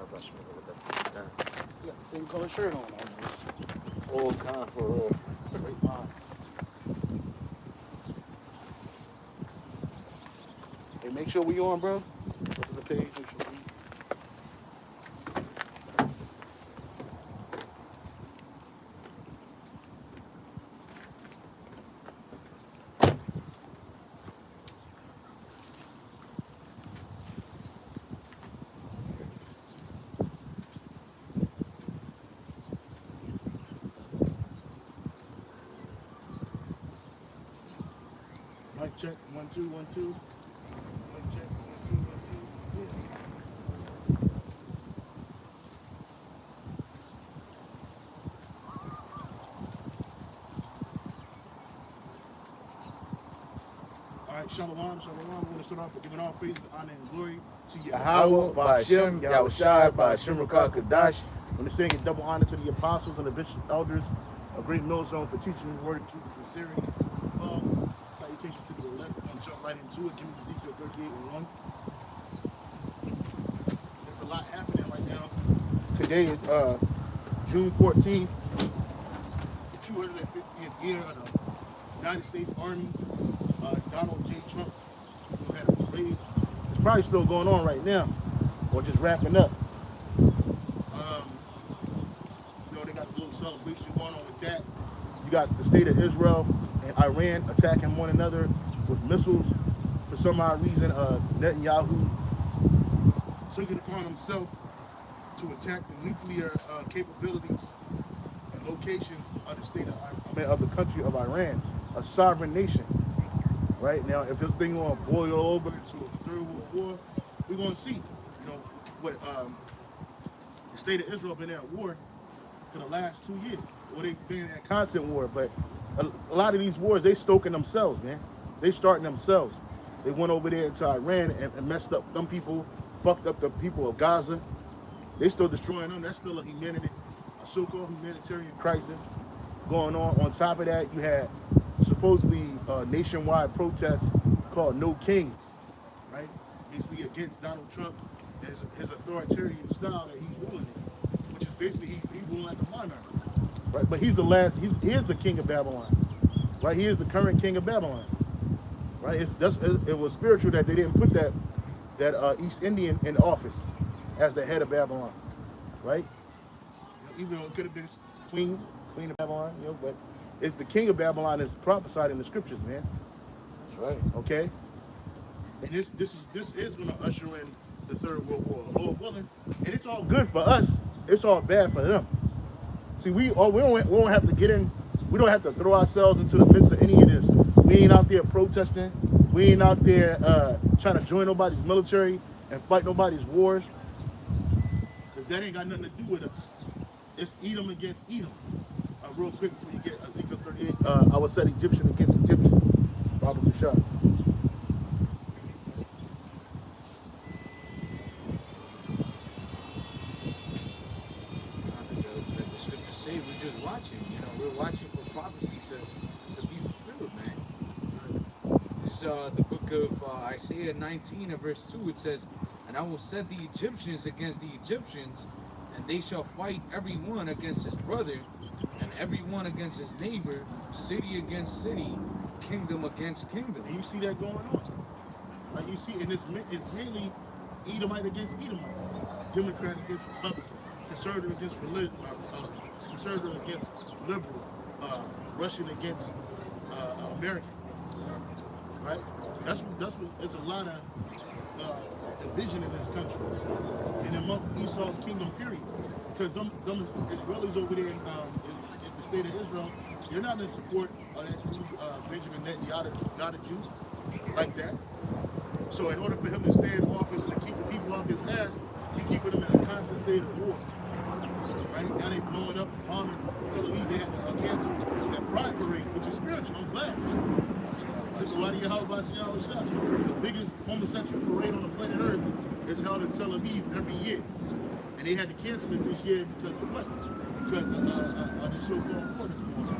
You got the same color shirt on almost. All kind for real. Great minds. Hey, make sure we on, bro. Go to the page, make sure we. Mic check, 1 2 1 2. Mic check, 1 2 1 2. All right, shalom, shalom. We want to start off by giving all praise, honor, and glory to Yahweh, by Hashem, Yahushai, by Hashem Rakah Kadash. When they're saying double honor to the apostles and the bishop elders, a great millstone for teaching the word of truth and sincerity. Salutations to the elect. I'm going to jump right into it. Give me Ezekiel 38 and 1. There's a lot happening right now. Today is June 14th, the 250th year of the United States Army. Donald J. Trump had a parade. It's probably still going on right now, or just wrapping up. They got a little celebration going on with that. You got the state of Israel and Iran attacking one another with missiles. For some odd reason, Netanyahu took it upon himself to attack the nuclear capabilities and locations of the state of the country of Iran, a sovereign nation. Right now, if this thing gonna boil over into a third world war, we're gonna see. What the state of Israel been at war for the last 2 years. Well, they've been at constant war, but a lot of these wars, they stoking themselves, man. They starting themselves. They went over there into Iran and messed up them people, fucked up the people of Gaza. They still destroying them. That's still a so-called humanitarian crisis going on. On top of that, you had supposedly nationwide protests called No Kings, right? Basically against Donald Trump and his authoritarian style that he's ruling in, which is basically he's ruling like a monarch, right? But he's the last. He is the king of Babylon, right? He is the current king of Babylon, right? It was spiritual that they didn't put that East Indian in office as the head of Babylon, right? Even though it could have been queen of Babylon, but it's the king of Babylon is prophesied in the scriptures, man. That's right. Okay. And this is going to usher in the Third World War, Lord willing. And it's all good for us. It's all bad for them. See, we don't have to get in. We don't have to throw ourselves into the midst of any of this. We ain't out there protesting. We ain't out there trying to join nobody's military and fight nobody's wars. Because that ain't got nothing to do with us. It's Edom against Edom. Real quick before you get Ezekiel 38, I would set Egyptian against Egyptian. Probably shot. The scriptures say we're just watching. We're watching for prophecy to be fulfilled, man. This is the book of Isaiah 19 and verse 2. It says, "And I will set the Egyptians against the Egyptians, and they shall fight every one against his brother, and everyone against his neighbor, city against city, kingdom against kingdom." And you see that going on. Like you see, and it's mainly Edomite against Edomite, Democrat against Republican, conservative against religion, conservative against liberal, Russian against American. Right? That's what. It's a lot of division in this country, and amongst Esau's kingdom, period. Because them Israelis over there in the state of Israel, they're not in support of that dude, Benjamin Netanyahu, not a Jew, like that. So in order for him to stay in office and to keep the people off his ass, he's keeping them in a constant state of war. Right? Now they blowing up, bombing, Tel Aviv. They had to cancel that pride parade, which is spiritual. I'm glad. The biggest homosexual parade on the planet Earth is held in Tel Aviv every year. And they had to cancel it this year because of what? Because of the so-called war that's going on.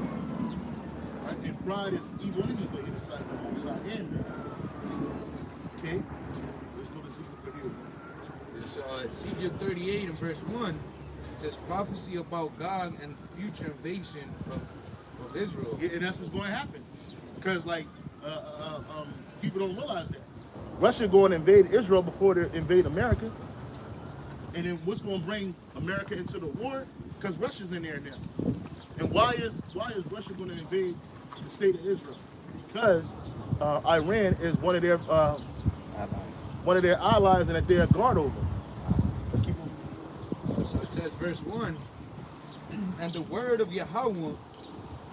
Right? And pride is evil anyway in the sight of the Most High and man. Okay? Let's go to Ezekiel 38. So Ezekiel 38 and verse 1, it says prophecy about God and the future invasion of Israel. Yeah, and that's what's going to happen. Because, like, people don't realize that. Russia going to invade Israel before they invade America. And then what's going to bring America into the war? Because Russia's in there now. And why is Russia going to invade the state of Israel? Because Iran is one of their allies and that they're a guard over. Let's keep on. So it says verse 1, and the word of Yahweh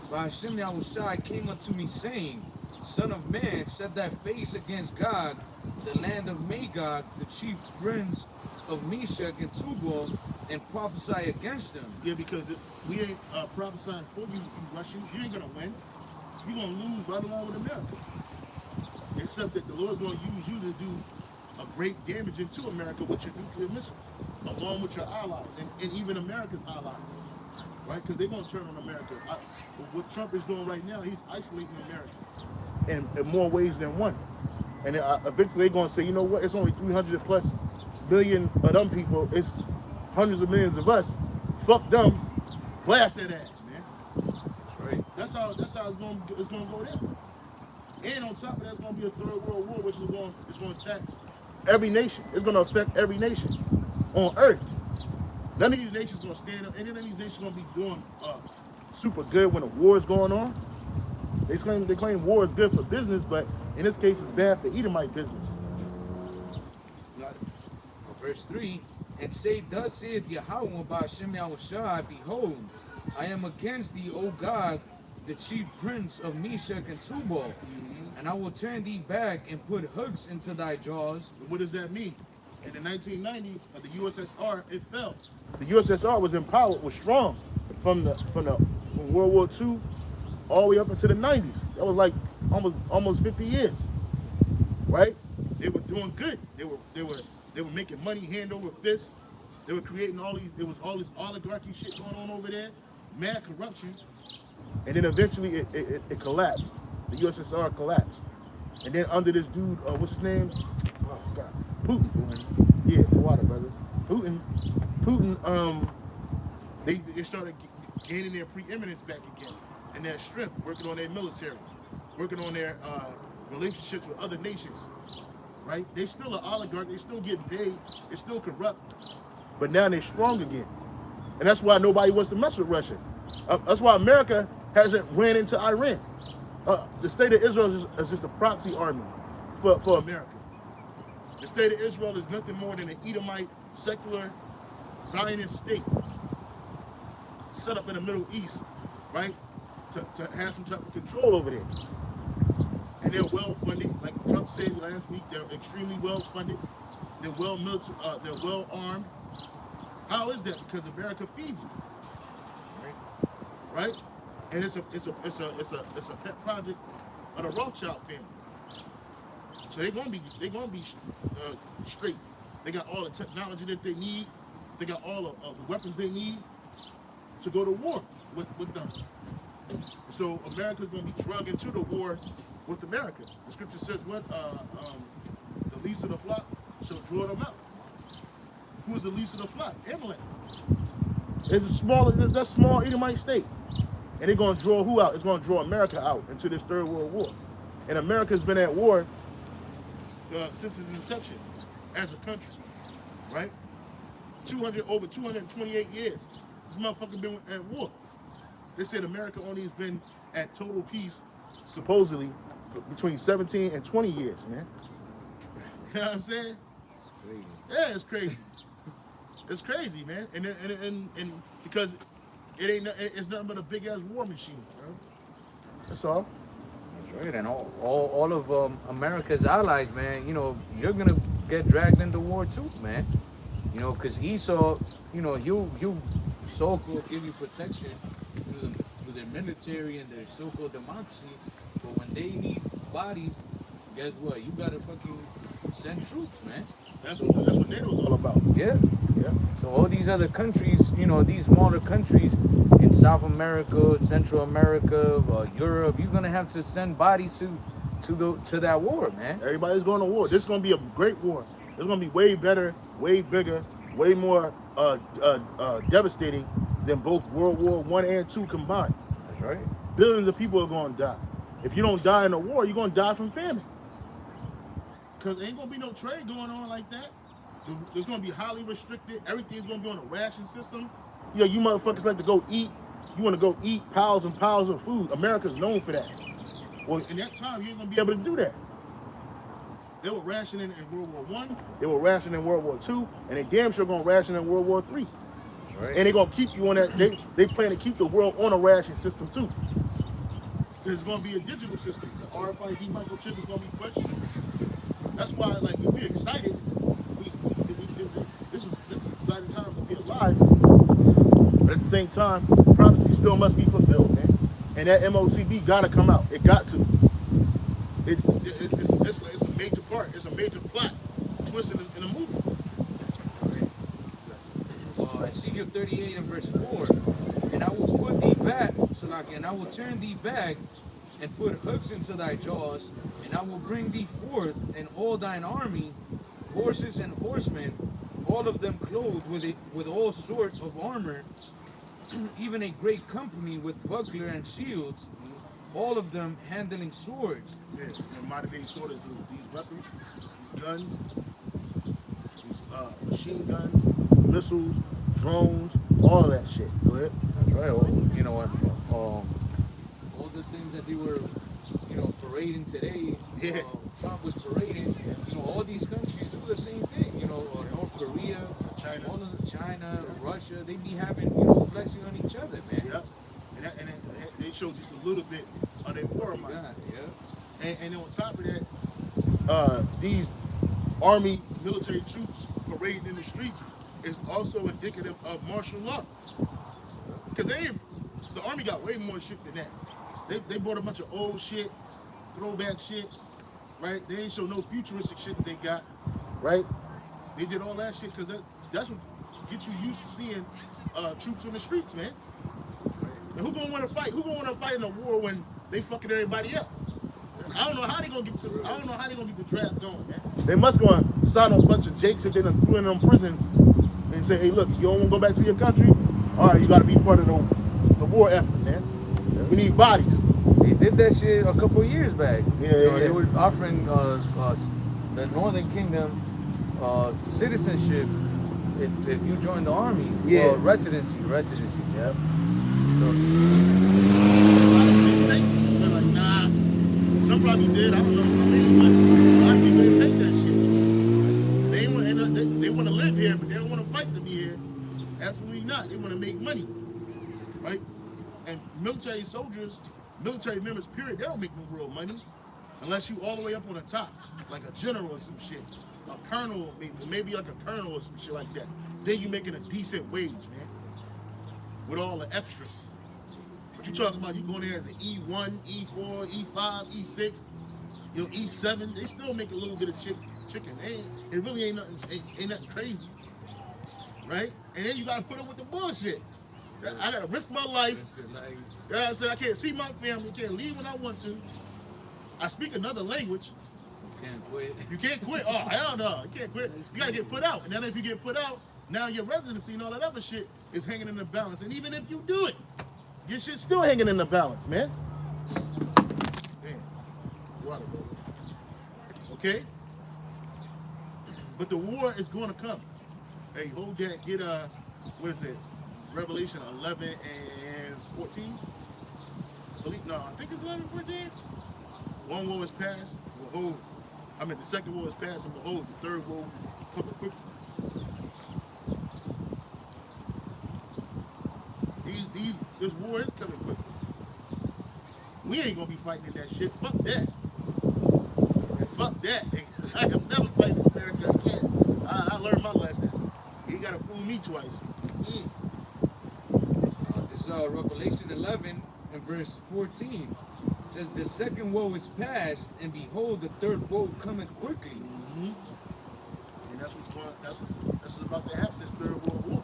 by Hashem Yahushai came unto me, saying, Son of man, set thy face against God, the land of Magog, the chief prince of Meshach and Tubal, and prophesy against them. Yeah, because we ain't prophesying for you, you Russians. You ain't going to win. You're going to lose right along with America. Except that the Lord's going to use you to do a great damage into America with your nuclear missiles, along with your allies, and even America's allies. Right? Because they're going to turn on America. What Trump is doing right now, he's isolating America in more ways than one. And then, eventually they're going to say, you know what, it's only 300 plus billion of them people. It's hundreds of millions of us. Fuck them. Blast that ass, man. That's right. That's how it's going to go down. And on top of that, it's going to be a third world war, which is going to tax every nation. It's going to affect every nation on Earth. None of these nations going to stand up. Any of these nations going to be doing super good when a war is going on. They claim war is good for business, but in this case, it's bad for Edomite business. Verse 3, and say, thus saith Yahweh by Hashem Yahushai, behold, I am against thee, O God, the chief prince of Meshach and Tubal, and I will turn thee back and put hooks into thy jaws. What does that mean? In the 1990s, the USSR, it fell. The USSR was empowered, was strong from World War II all the way up into the 90s. That was like almost 50 years, right? They were doing good. They were making money hand over fist. They were creating all these. There was all this oligarchy shit going on over there, mad corruption, and then eventually it collapsed. The USSR collapsed, and then under this dude, what's his name? Oh God, Putin. Yeah, the water brother. Putin. They started gaining their preeminence back again, and their strength, working on their military, working on their relationships with other nations. Right? They still an oligarch. They still getting paid. They still corrupt. But now they're strong again. And that's why nobody wants to mess with Russia. That's why America hasn't ran into Iran. The state of Israel is just a proxy army for America. The state of Israel is nothing more than an Edomite, secular, Zionist state set up in the Middle East, right? To have some type of control over there. And they're well funded, like Trump said last week. They're extremely well funded. They're well they're well armed. How is that? Because America feeds them, right? And it's a pet project of the Rothschild family. So they're gonna be straight. They got all the technology that they need. They got all of the weapons they need to go to war with them. So America's gonna be drugged into the war with America. The scripture says what? The least of the flock shall draw them out. Who is the least of the flock? Amalek. It's that small Edomite state. And they're gonna draw who out? It's gonna draw America out into this third world war. And America's been at war since its inception as a country, right? Over 228 years. This motherfucker been at war. They said America only has been at total peace, supposedly, for between 17 and 20 years, man. You know what I'm saying? It's crazy. Yeah, it's crazy. It's crazy, man. And because it's nothing but a big ass war machine, bro. That's all. That's right. And all of America's allies, man, you know, you're gonna get dragged into war too, man. You know, because Esau, you know, he'll so-called give you protection through their military and their so-called democracy, but when they need bodies, guess what? You gotta fucking send troops, man. That's what NATO's all about. Yeah. Yeah. So all these other countries, you know, these smaller countries in South America, Central America, Europe, you're gonna have to send bodies to that war, man. Everybody's going to war. This is gonna be a great war. It's gonna be way better, way bigger, way more devastating than both World War I and II combined. That's right. Billions of people are gonna die. If you don't die in a war, you're gonna die from famine. Cause ain't gonna be no trade going on like that. It's gonna be highly restricted. Everything's gonna be on a ration system. You know, you motherfuckers like to go eat. You want to go eat piles and piles of food. America's known for that. Well, in that time, you ain't gonna be able to do that. They were rationing in World War I. They were rationing in World War II, and they damn sure gonna ration in World War III. Right. And they're gonna keep you on that. They plan to keep the world on a ration system too. There's gonna be a digital system. The RFID microchip is gonna be questioned. That's why, like, we're excited. This is an exciting time to be alive. But at the same time, prophecy still must be fulfilled, man. And that MOTB gotta come out. It got to. It's a major part. It's a major plot twist in the movie. Ezekiel 38 and verse 4. And I will put thee back, Salaki, and I will turn thee back and put hooks into thy jaws, and I will bring thee forth and all thine army, horses and horsemen, all of them clothed with all sort of armor, even a great company with buckler and shields, all of them handling swords. Yeah, and modern day swords do these weapons, these guns, these machine guns, missiles, drones, all of that shit. Go ahead. That's right. Well, you know what? All the things that they were, parading today. Yeah. Trump was parading. All these countries do the same thing. North Korea, China, Russia. They be having, flexing on each other, man. Yep. And they showed just a little bit of their war might. Yeah. And then on top of that, these army military troops parading in the streets is also indicative of martial law. Because the army got way more shit than that. They brought a bunch of old shit, throwback shit, right? They ain't show no futuristic shit that they got, right? They did all that shit because that's what gets you used to seeing troops on the streets, man. And who gonna want to fight? Who gonna want to fight in a war when they fucking everybody up? I don't know how they gonna get this. I don't know how they gonna get the draft going, man. They must go and sign a bunch of jakes that they done threw in them prisons and say, hey, look, you don't want to go back to your country? All right, you got to be part of the war effort, man. We need bodies. They did that shit a couple of years back. Yeah. They were offering the Northern Kingdom citizenship if you join the army. Yeah. Well, residency. Yep. So, they're like, nah. Some probably did. I don't know. A lot of people didn't take that shit. They want to live here, but they don't want to fight to be here. Absolutely not. They want to make money, right? And military soldiers, military members, period, they don't make no real money unless you all the way up on the top, like a general or some shit, a colonel, maybe like a colonel or some shit like that. Then you making a decent wage, man, with all the extras. But you talking about you going there as an E1, E4, E5, E6, E7, they still make a little bit of chicken. It really ain't nothing crazy, right? And then you gotta put up with the bullshit. I gotta risk my life. I said I can't see my family, can't leave when I want to. I speak another language. you can't quit. You can't quit. Oh, hell no. You can't quit. You gotta get put out. And then if you get put out, now your residency and all that other shit is hanging in the balance. And even if you do it, your shit's still hanging in the balance, man. Damn. Water, brother. Okay? But the war is gonna come. Hey, hold that. Get what is it? Revelation 11 and 14. I think it's 11 and 14. One war is past. Behold, the second war is past, and behold, the third war coming quickly. This war is coming quickly. We ain't gonna be fighting in that shit. Fuck that. Fuck that. I have never fighting America again. I learned my lesson. You gotta fool me twice. This is Revelation 11 and verse 14. It says, the second woe is past, and behold, the third woe cometh quickly. Mm-hmm. And that's what's about to happen, this third world war.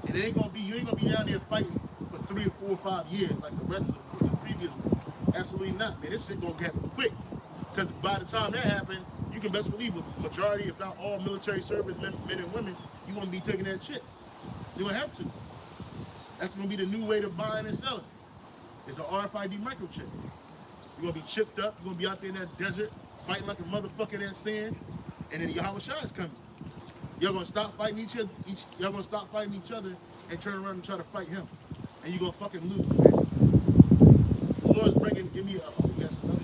It ain't gonna be, you ain't gonna be down there fighting for 3 or 4 or 5 years like the rest of the previous war. Absolutely not, man. This shit gonna happen quick. Because by the time that happens, you can best believe a majority, if not all, military service men and women, you won't be taking that shit. You don't have to. That's gonna be the new way to buying and selling. It's an RFID microchip. You're gonna be chipped up. You're gonna be out there in that desert fighting like a motherfucker in that sand, and then Yahweh Shai is coming. You're gonna stop fighting each other. Y'all gonna stop fighting each other and turn around and try to fight him, and you're gonna fucking lose, man. The Lord's bringing. Give me a. Oh, yes, no.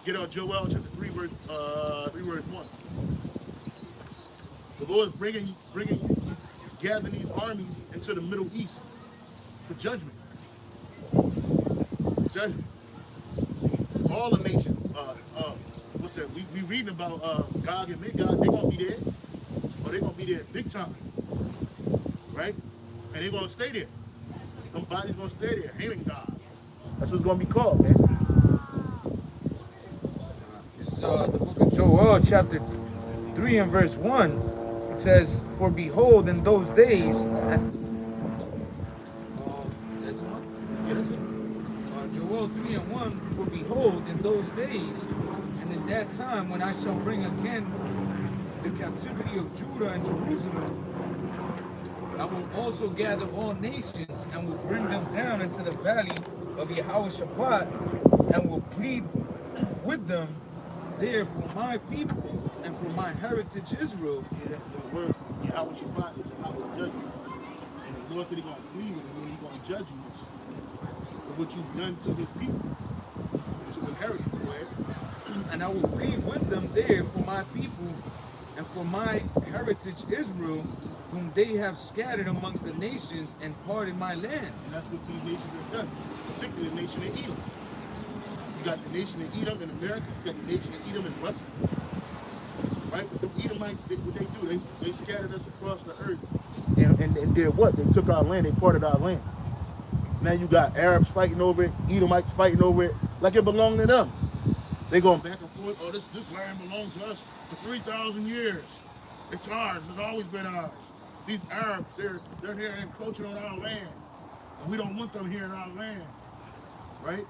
Get out Joel chapter 3 verse 1. The Lord's bringing, gathering these armies into the Middle East for judgment. Judgment. All the nations. What's that? We reading about Gog and Magog. They're gonna be there, or they're gonna be there big time, right? And they're gonna stay there. Some bodies gonna stay there, hating God. That's what it's gonna be called, man. This is the book of Joel, chapter 3 and verse 1. It says, "For behold, in those days." Joel 3 and 1. "For behold, in those days, and in that time, when I shall bring again the captivity of Judah and Jerusalem, I will also gather all nations and will bring them down into the valley of Yehoshaphat and will plead with them there for my people and for my heritage Israel." Yeah, the word Yehoshaphat is Yahweh judgment. And the Lord said he's gonna plead with you and he's gonna judge you for what you've done to his people, to inherit the word. "And I will plead with them there for my people and for my heritage Israel, whom they have scattered amongst the nations and parted my land." And that's what these nations have done, particularly the nation of Edom. You got the nation of Edom in America, you got the nation of Edom in Russia. Right? But the Edomites, what they do, they scattered us across the earth. And did what? They took our land, they parted our land. Now you got Arabs fighting over it, Edomites fighting over it, like it belonged to them. They going back and forth, oh, this land belongs to us for 3,000 years. It's ours, it's always been ours. These Arabs, they're here encroaching on our land. And we don't want them here in our land. Right?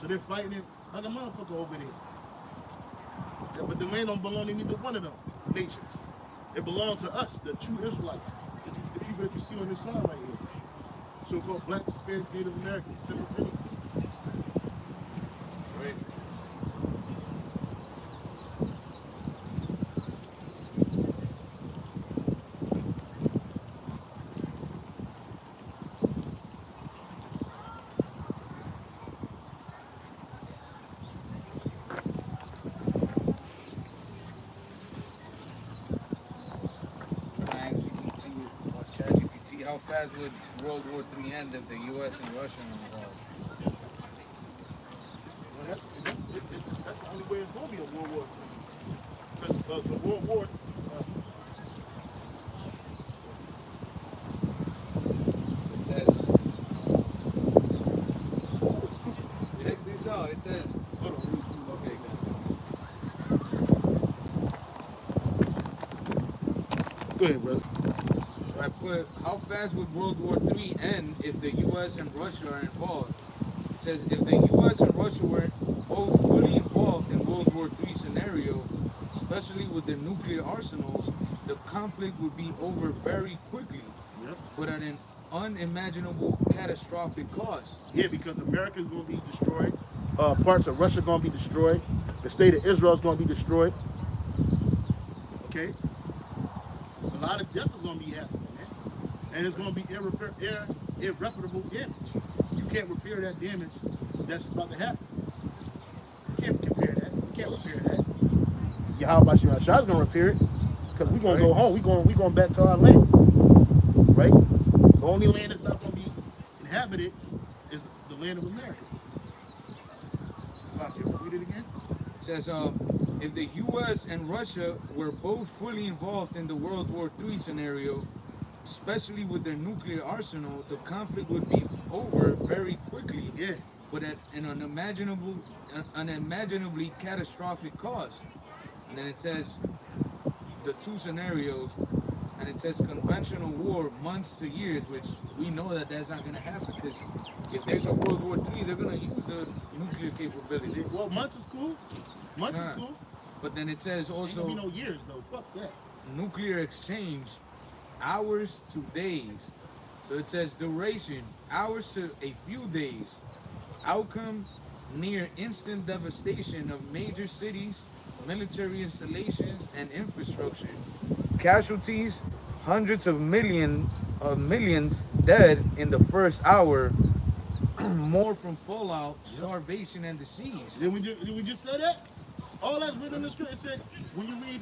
So they're fighting it like a motherfucker over there. Yeah, but the land don't belong to neither one of them nations. It belongs to us, the true Israelites, the people that you see on this side right here. So-called Black, Hispanics, Native Americans, simple things. Right. How fast would World War III end if the U.S. and Russia were involved? Well, that's the only way it's going to be a World War III. Because the World War, it says, check this out, it says, hold on, okay, go ahead, brother. I put, how fast would World War III end if the U.S. and Russia are involved? It says, if the U.S. and Russia were both fully involved in World War III scenario, especially with their nuclear arsenals, the conflict would be over very quickly, Yep. but at an unimaginable catastrophic cost. Yeah, because America is going to be destroyed. Parts of Russia are going to be destroyed. The state of Israel is going to be destroyed. Okay? A lot of death is going to be happening. And it's going to be irreparable damage. You can't repair that damage that's about to happen. You can't compare that. You can't repair that. Yahweh Shai is going to repair it because we're going to go home. We're going back to our land. Right? The only land that's not going to be inhabited is the land of America. Can you read it again? It says, if the U.S. and Russia were both fully involved in the World War III scenario, especially with their nuclear arsenal, the conflict would be over very quickly, Yeah. but at an unimaginably catastrophic cost. And then it says the two scenarios, and it says conventional war, months to years, which we know that that's not going to happen, because if there's a World War III, they're going to use the nuclear capability. Well, months is cool. Months is cool. But then it says Ain't also gonna be no years though. Fuck that. nuclear exchange, hours to days. So it says duration, hours to a few days. Outcome, near instant devastation of major cities, military installations, and infrastructure. Casualties, hundreds of millions dead in the first hour. More from fallout, starvation, and disease. Did we just say that? All that's written in the script. It said when you read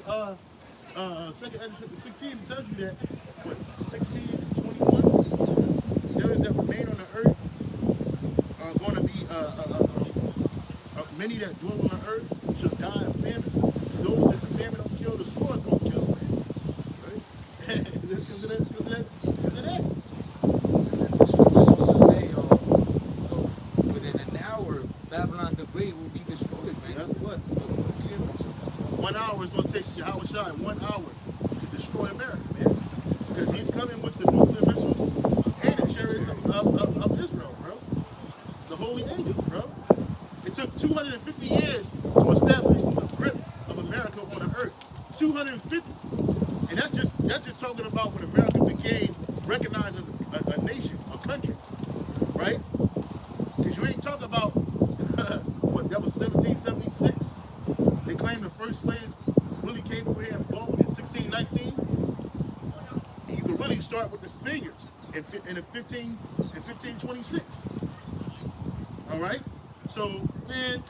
second Ezra 16, it tells you that what 16:21, there is that remain on the earth are going to be many that dwell on the earth shall die of famine. Those that the famine don't kill, the sword don't kill. Right? Because of that. The scriptures also say, within an hour, Babylon the Great will be destroyed, man. Yeah. What? 1 hour is going to take Yahweh Shai 1 hour to destroy America, man. Because he's coming with the nuclear missiles and the chariots of Israel, bro. The holy angels, bro. It took 250 years to establish the grip of America on the earth. 250. And that's just talking about when America became recognized as a nation, a country, right? Because you ain't talking about what that was 1776. They claim the first slaves really came over here in boat in 1619. And you can really start with the Spaniards in 1526. All right. So man,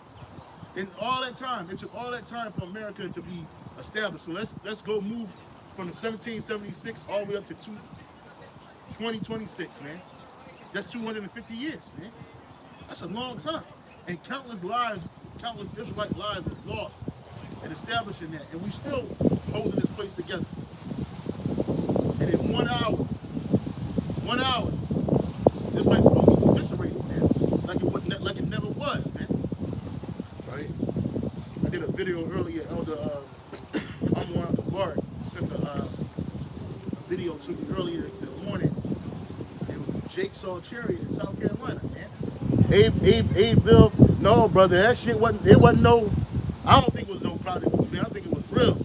in all that time, it took all that time for America to be established. So let's go move from the 1776 all the way up to 2026, man. That's 250 years, man. That's a long time. And countless lives, countless Israelite lives were lost in establishing that. And we still holding this place together. And in 1 hour, this place is going to be eviscerated, man. Like it never was, man. Right? I did a video earlier, Elder Amwar Guard sent a video to me earlier this morning. It was Jake saw Cherry in South Carolina, man. Abeville, no, brother, that shit wasn't no, I don't think it was no project movie, man. I think it was real,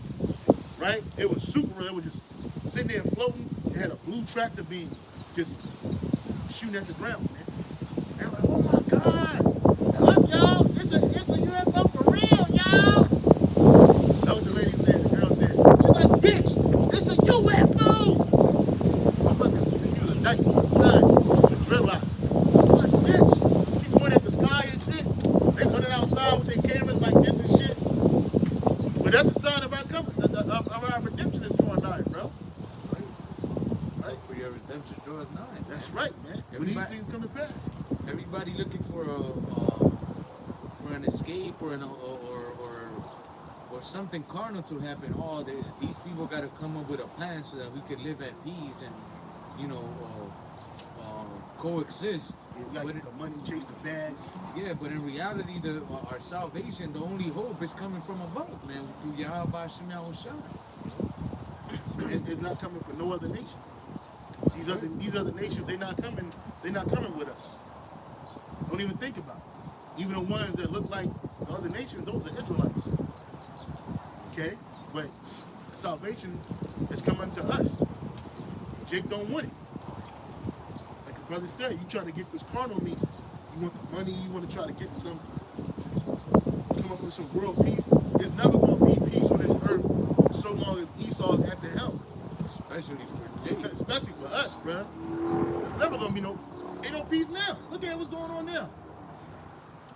right? It was super real. It was just sitting there floating. It had a blue tractor beam just shooting at the ground, man. And I'm like, oh my God, look, y'all, it's a UFO for real, y'all. That was the lady said, the girl said, she's like, bitch, it's a UFO. I'm like, she was a dyke, stud, with dreadlocks. Bitch, she pointed at the sky and shit. They running outside with their cameras like this and shit. But that's a sign of our coming, of our redemption is drawing nigh, bro. Right for your redemption draws nigh. That's right, man. When these things come to pass. Everybody looking for an escape or something carnal to happen. Oh, these people got to come up with a plan so that we could live at peace and coexist. You got to get the money, chase the bag. Yeah, but in reality, our salvation, the only hope is coming from above, man, through Yahweh Hashem Yahushua. It's not coming from no other nation. These other nations, they're not coming with us. Don't even think about it. Even the ones that look like the other nations, those are Israelites. Okay? But salvation is coming to us. Jake don't want it. Like the brother said, you try to get this carnal means. You want the money, you want to try to get them, come up with some world peace. There's never going to be peace on this earth so long as Esau's at the helm. Especially for Jake. Especially for us, bro. There's never going to be ain't no peace now. Look at what's going on now.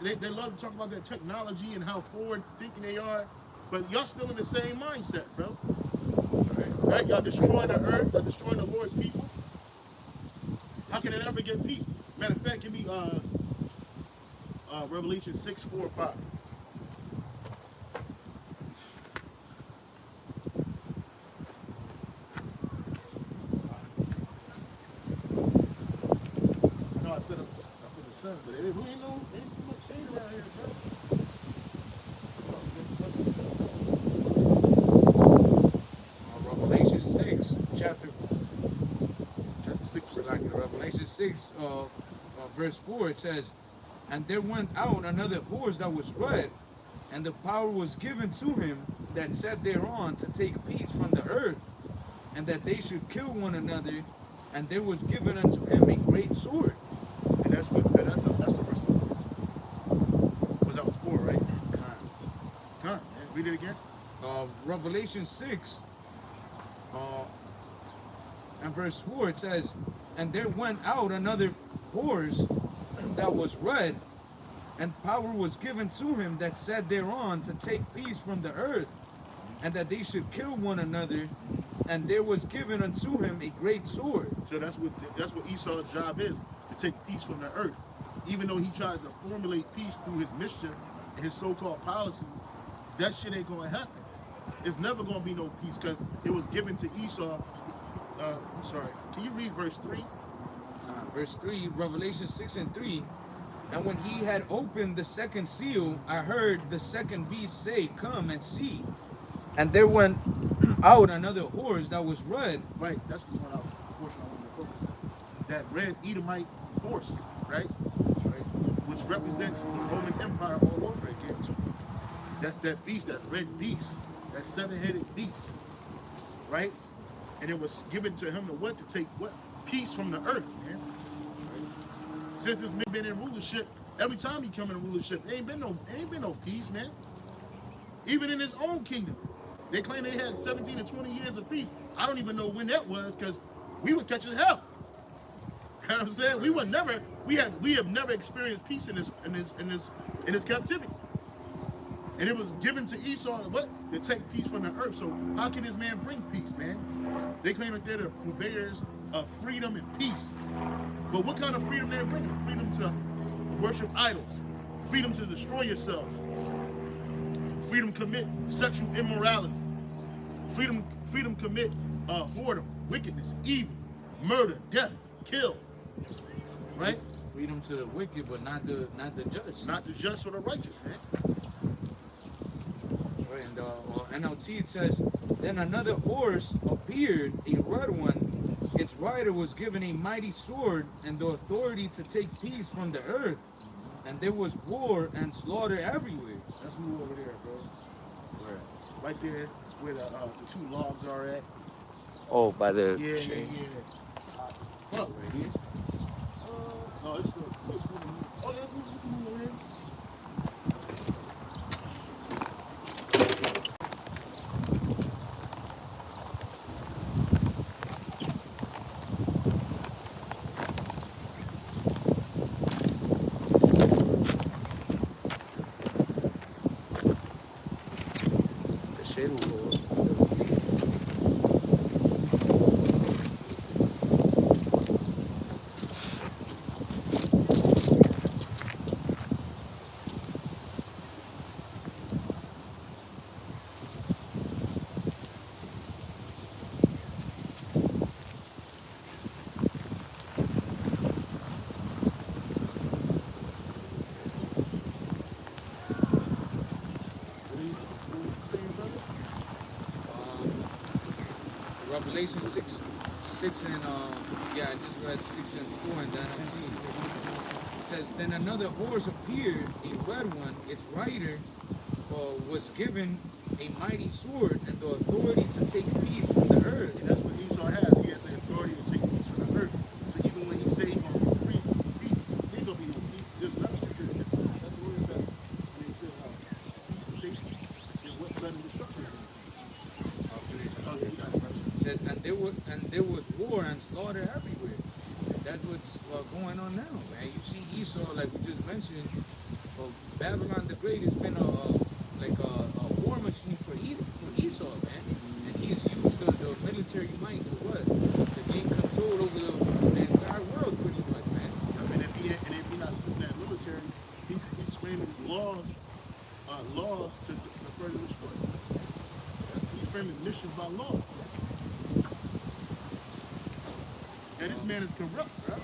They love to talk about their technology and how forward thinking they are, but y'all still in the same mindset, bro. Right? Y'all destroying the earth, y'all destroying the Lord's people. How can it ever get peace? Matter of fact, give me Revelation 6:4-5. No, I said I put the sun, but it ain't too much shade around here, bro. Revelation 6, chapter 6. Revelation 6, verse 4, it says, and there went out another horse that was red, And the power was given to him that sat thereon to take peace from the earth, and that they should kill one another. And there was given unto him a great sword. And that's the verse. Was that was 4, right? Huh? Read it again. Revelation 6 and verse 4, it says, and there went out another horse that was red, and power was given to him that sat thereon to take peace from the earth, and that they should kill one another. And there was given unto him a great sword. So that's what Esau's job is, to take peace from the earth. Even though he tries to formulate peace through his mischief and his so-called policies, that shit ain't gonna happen. It's never gonna be no peace because it was given to Esau. I'm sorry. Can you read verse 3? Verse 3, Revelation 6 and 3. And when he had opened the second seal, I heard the second beast say, come and see. And there went out another horse that was red. Right, that's the one portion I want to focus on. That red Edomite horse, right? Which represents the Roman Empire all over again too. That's that beast, that red beast, that 7-headed beast, right? And it was given to him to what? To take what? Peace from the earth, man. Since this man been in rulership, every time he come in rulership, ain't been no peace, man. Even in his own kingdom. They claim they had 17 to 20 years of peace. I don't even know when that was because we would catch as hell. You know what I'm saying? We have never experienced peace in this captivity. And it was given to Esau to take peace from the earth. So how can this man bring peace, man? They claim that they're the purveyors of freedom and peace. But what kind of freedom they're bringing? Freedom to worship idols, freedom to destroy yourselves, freedom commit sexual immorality, freedom commit whoredom, wickedness, evil, murder, death, kill. Right? Freedom to the wicked, but not the just. Not the just or the righteous, man. Right, and NLT it says, then another horse appeared, a red one. Its rider was given a mighty sword and the authority to take peace from the earth. And there was war and slaughter everywhere. Let's move over there, bro. Where? Right there where the 2 logs are at. Oh, by the Yeah. Fuck. Right here. No, it's the. Oh, yeah, we can move over here. The shade will go up. Revelation 6 and I just read 6 and 4 and then 19. It says, then another horse appeared, a red one. Its rider was given a mighty sword and the authority to take peace from the earth. And that's what Esau has. He has the authority to take peace from the earth. So even when he say he's going to be peace, ain't going to be no peace. There's another scripture. That's the word it says. And he said, peace and safety is what sudden destruction is. Okay, you got it, brother. It says, and there was war and slaughter everywhere. That's what's going on now, man. You see Esau, like we just mentioned, Babylon the Great has been a war machine for Esau, man. And he's used the military might to what? To gain control over the entire world, pretty much, man. I mean, if he not using that military, he's framing laws to further destroy. He's framing missions by law. And this man is corrupt, bro.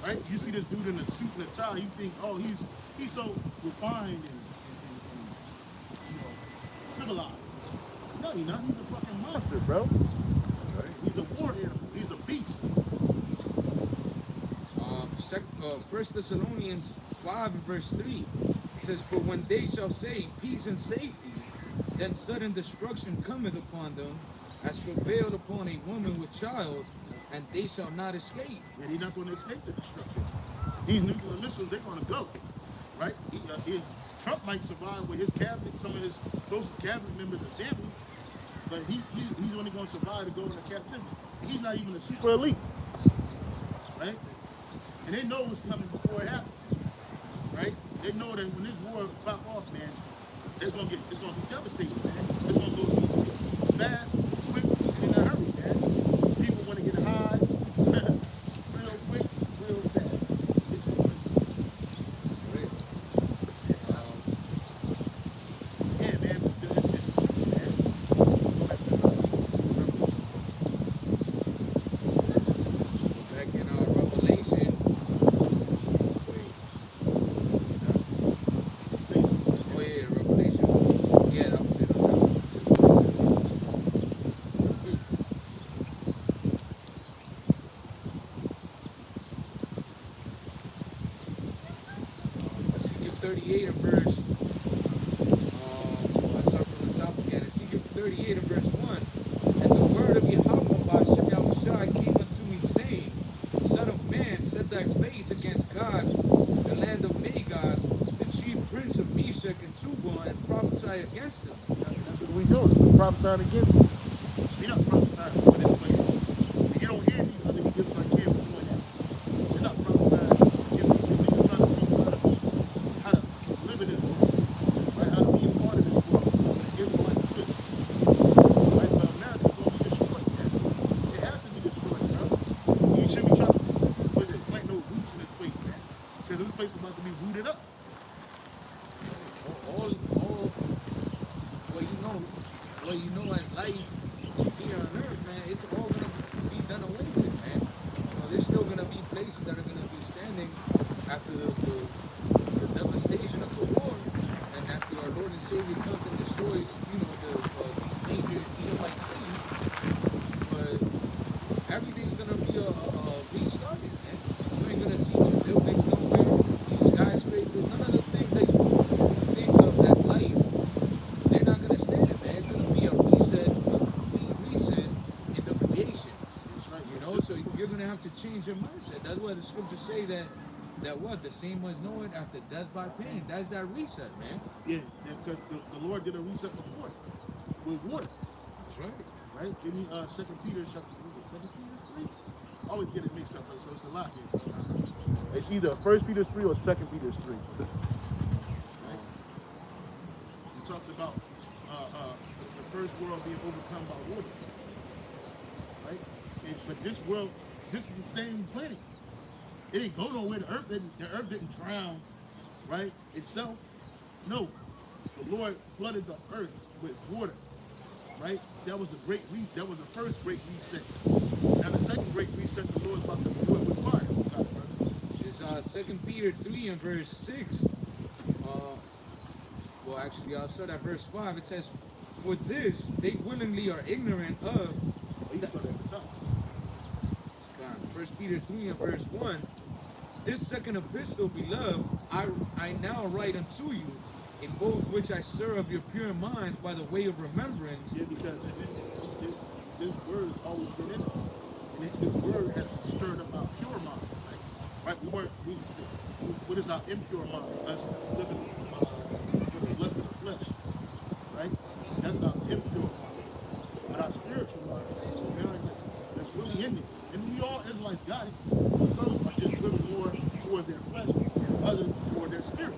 Right? You see this dude in a suit and a tie, you think, oh, he's so refined and civilized. No, he's not. He's a fucking monster, bro. Right? He's a war animal. He's a beast. 1 Thessalonians 5 and verse 3. It says, for when they shall say peace and safety, then sudden destruction cometh upon them, as travail upon a woman with child, and they shall not escape. And he's not going to escape the destruction. These nuclear missiles, they're going to go, right? Trump might survive with his cabinet, some of his closest cabinet members and family, but he's only going to survive to go into captivity. He's not even a super elite, right? And they know what's coming before it happens, right? They know that when this war pop off, man, it's gonna be devastating, man. It's gonna go fast, quick, and in a hurry, man. People want to get high, real quick, real fast. It's just yeah, man. Back in Revelation. Oh yeah, Revelation. Yeah, that was it. Ezekiel 38 and verse. I start from the top again. Ezekiel 38 and verse 1. And the word of Yahweh by Shai came unto me, saying, Son of man, set thy face against God, the land of Magog, the chief prince of Meshach and Tubal, and prophesy against them. That's what we doing. We're prophesying against them. We're not prophesying for this place. You don't hear these other gifts like him doing that. They're not prophesying against them. They're trying to teach you how to live in this world, right? How to be a part of this world. Give them like this. Right? But America's going to be destroyed, man. It has to be destroyed, bro. You should be trying to plant no roots in this place, man. Because this place is about to be rooted up. All well, you know, as life here on earth, man, it's all gonna be done away with, man. There's still gonna be places that are gonna be standing after the devastation of the war, and after our Lord and Savior comes and destroys, the major Edomite cities. But everything's gonna be restarted, man. You ain't gonna see no buildings nowhere, these skyscrapers, none of the things that you think of as life. They're not gonna stand it, man. It's gonna be a reset, a complete reset in the creation. That's right. So you're gonna have to change your mindset. That's why the scriptures say that what? The same was known after death by pain. That's that reset, man. Yeah, because the Lord did a reset before with water, That's right. right? Give me 2 Peter chapter 3. I always get it mixed up, so it's a lot here. It's either 1 Peter 3 or 2 Peter 3. Right? It talks about the first world being overcome by water, right? But this world, this is the same planet. It didn't go nowhere. The earth didn't drown, right? Itself. No. The Lord flooded the earth with water, right? That was the great reset. That was the first great reset. Now the second great reset, the Lord's about to do it with fire. It's 2 Peter 3 and verse 6. Well, actually, I'll start at verse 5. It says, for this they willingly are ignorant of. Oh, you started at the top. 1 Peter 3 and verse 1. This second epistle, beloved, I now write unto you, in both which I stir up your pure minds by the way of remembrance. Yeah, because this word has always been in us. And this word has stirred up our pure mind. Right? What is our impure mind? Us living with the lust of the flesh. Right? That's our impure mind. But our spiritual mind, that's really in there. And we all Israelites got it. But some are just living more toward their flesh and others toward their spirit.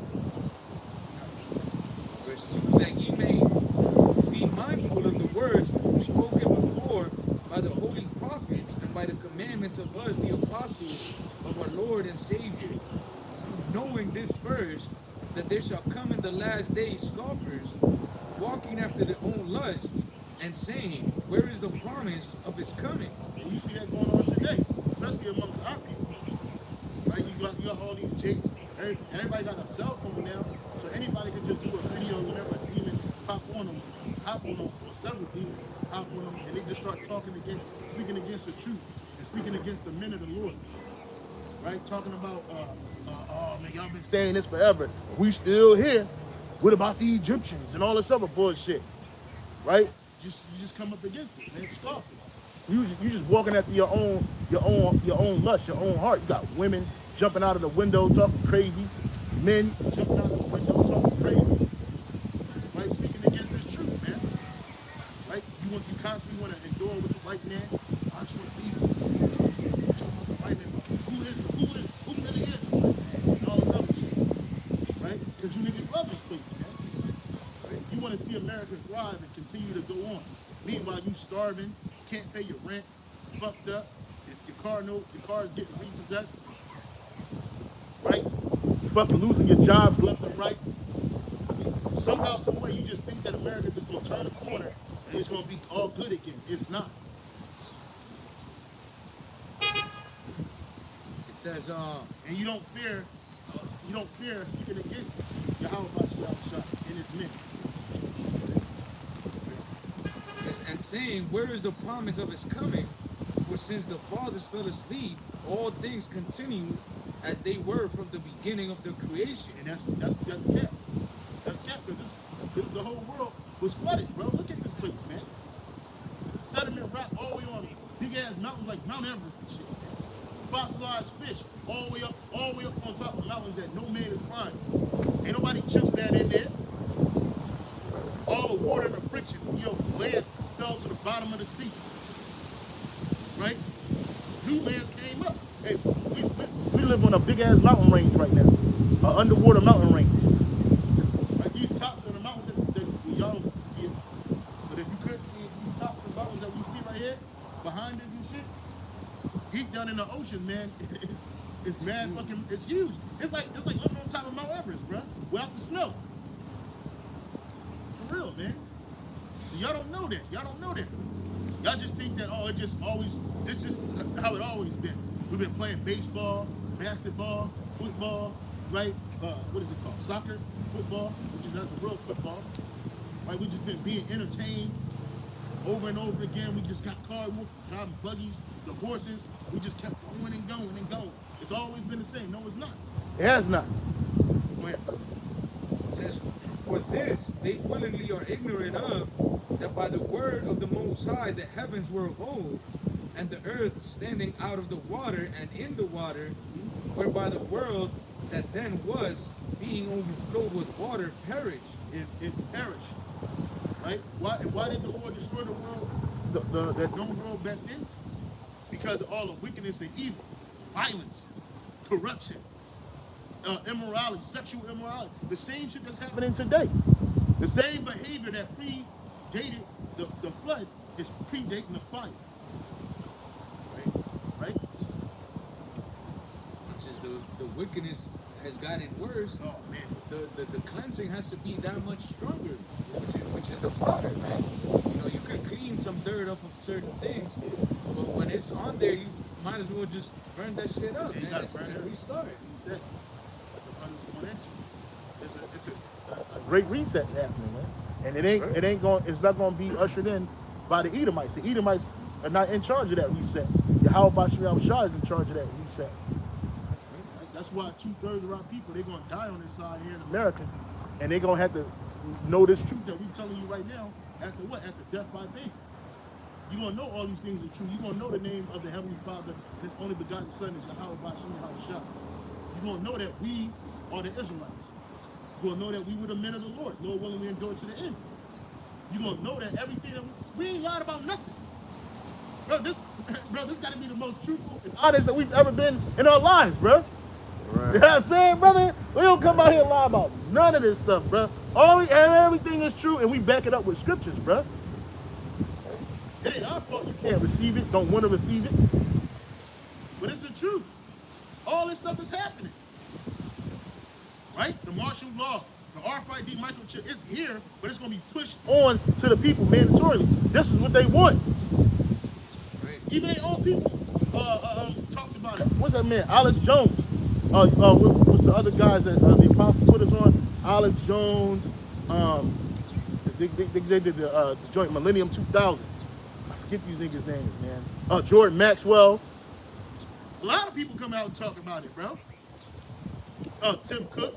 Verse 2, that ye may be mindful of the words which were spoken before by the holy prophets and by the commandments of us, the apostles of our Lord and Savior, knowing this first, that there shall come in the last days scoffers, walking after their own lusts, and saying, where is the promise of his coming? And you see that going on today, especially amongst our people. Right? You got all these jakes. Everybody got a cell phone now, so anybody can just do a video whenever a demon hop on them, or several demons hop on them, and they just start speaking against the truth, and speaking against the men of the Lord. Right? Talking about oh man, y'all been saying this forever. We still here. What about the Egyptians and all this other bullshit? Right? You just come up against it, man. Scoff it. You just walking after your own lust, your own heart. You got women jumping out of the window talking crazy, men jumping out of the window talking crazy. Right? Speaking against this truth, man. Right? You constantly want to endure with the white man. I just want to be the white man. Who really is the white man? And all this other shit. Right? Because you niggas love this place, man. Right? You want to see America thrive and continue to go on. Meanwhile, you starving, can't pay your rent, fucked up, your car is getting repossessed. Right? You fucking losing your jobs left and right. Somehow, some way, you just think that America just gonna turn a corner and it's gonna be all good again. It's not. It says, And you don't fear speaking against Yahweh Shah and his men. it says, and saying, where is the promise of his coming? For since the fathers fell asleep, all things continue as they were from the beginning of the creation. And that's cap. That's cap, because the whole world was flooded, bro. Look at this place, man. Sediment wrapped all the way on big ass mountains like Mount Everest and shit. Fossilized fish all the way up on top of mountains that no man is climbing. Ain't nobody chips down in there. All the water and the friction, lands fell to the bottom of the sea. Right? New lands came up. Hey, we live on a big ass mountain range right now. An underwater mountain range. Like these tops of the mountains that y'all don't see it. But if you could see it, these tops of the mountains that we see right here, behind us and shit, deep down in the ocean, man, it's mad fucking, it's huge. It's like living on top of Mount Everest, bro, without the snow. For real, man. So y'all don't know that. Y'all just think that, it's just how it always been. We've been playing baseball, basketball, football, right? What is it called? Soccer, football, which is not the real football. Right? We just been being entertained over and over again. We just got cars, driving buggies, the horses. We just kept going and going and going. It's always been the same. No, it's not. It has not. Go ahead. It says, for this they willingly are ignorant of, that by the word of the Most High the heavens were of old, and the earth standing out of the water and in the water, whereby the world that then was, being overflowed with water, perished. It perished. Right? Why did the Lord destroy the world, that known world back then? Because of all the wickedness and evil, violence, corruption, immorality, sexual immorality. The same shit that's happening today. The same behavior that predated the flood is predating the fire. Right? It says the wickedness has gotten worse. Oh man. The cleansing has to be that much stronger, which is the fire, man. You can clean some dirt off of certain things, but when it's on there, you might as well just burn that shit up, Yeah, you man. gotta It's burn it up. restart. Reset. It's a great reset happening, man. And it's not going to be ushered in by the Edomites. The Edomites are not in charge of that reset. Yahweh Shah is in charge of that reset. That's why 2/3 of our people, they're going to die on this side here in America. And they're going to have to know this truth that we're telling you right now after what? After death by pain. You're going to know all these things are true. You're going to know the name of the Heavenly Father and His only begotten Son is Yahweh Shah. You're going to know that we are the Israelites. You're going to know that we were the men of the Lord. Lord willing, we endure to the end. You're going to know that everything that we ain't lied about nothing. Bro, this got to be the most truthful and honest that we've ever been in our lives, bro. Right. You know what I'm saying, brother? We don't come out here and lie about none of this stuff, bro. Everything is true, and we back it up with scriptures, bro. It ain't our fault you can't receive it, don't want to receive it. But it's the truth. All this stuff is happening. Right? The martial law, the RFID microchip, it's here, but it's going to be pushed on to the people mandatorily. This is what they want. Right. Even their own people talked about it. What's that man? Alex Jones. What's the other guys that the apostles put us on? Alex Jones. They did the joint Millennium 2000. I forget these niggas' names, man. Jordan Maxwell. A lot of people come out and talk about it, bro. Tim Cook.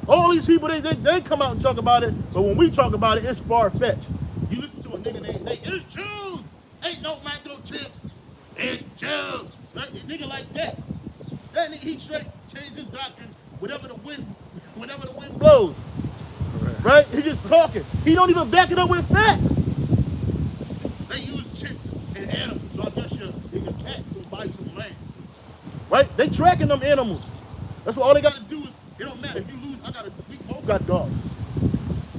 All these people, they come out and talk about it, but when we talk about it, it's far-fetched. You listen to a nigga named, hey, it's June. Ain't no microchips. It's June. Like, a nigga like that. That nigga, he straight changed his doctrine whenever the wind blows. Right? He just talking. He don't even back it up with facts. They use chips and animals, so I guess your cat's gonna buy you some land. Right? They tracking them animals. That's what all they gotta do is, it don't matter if you lose. We both got dogs.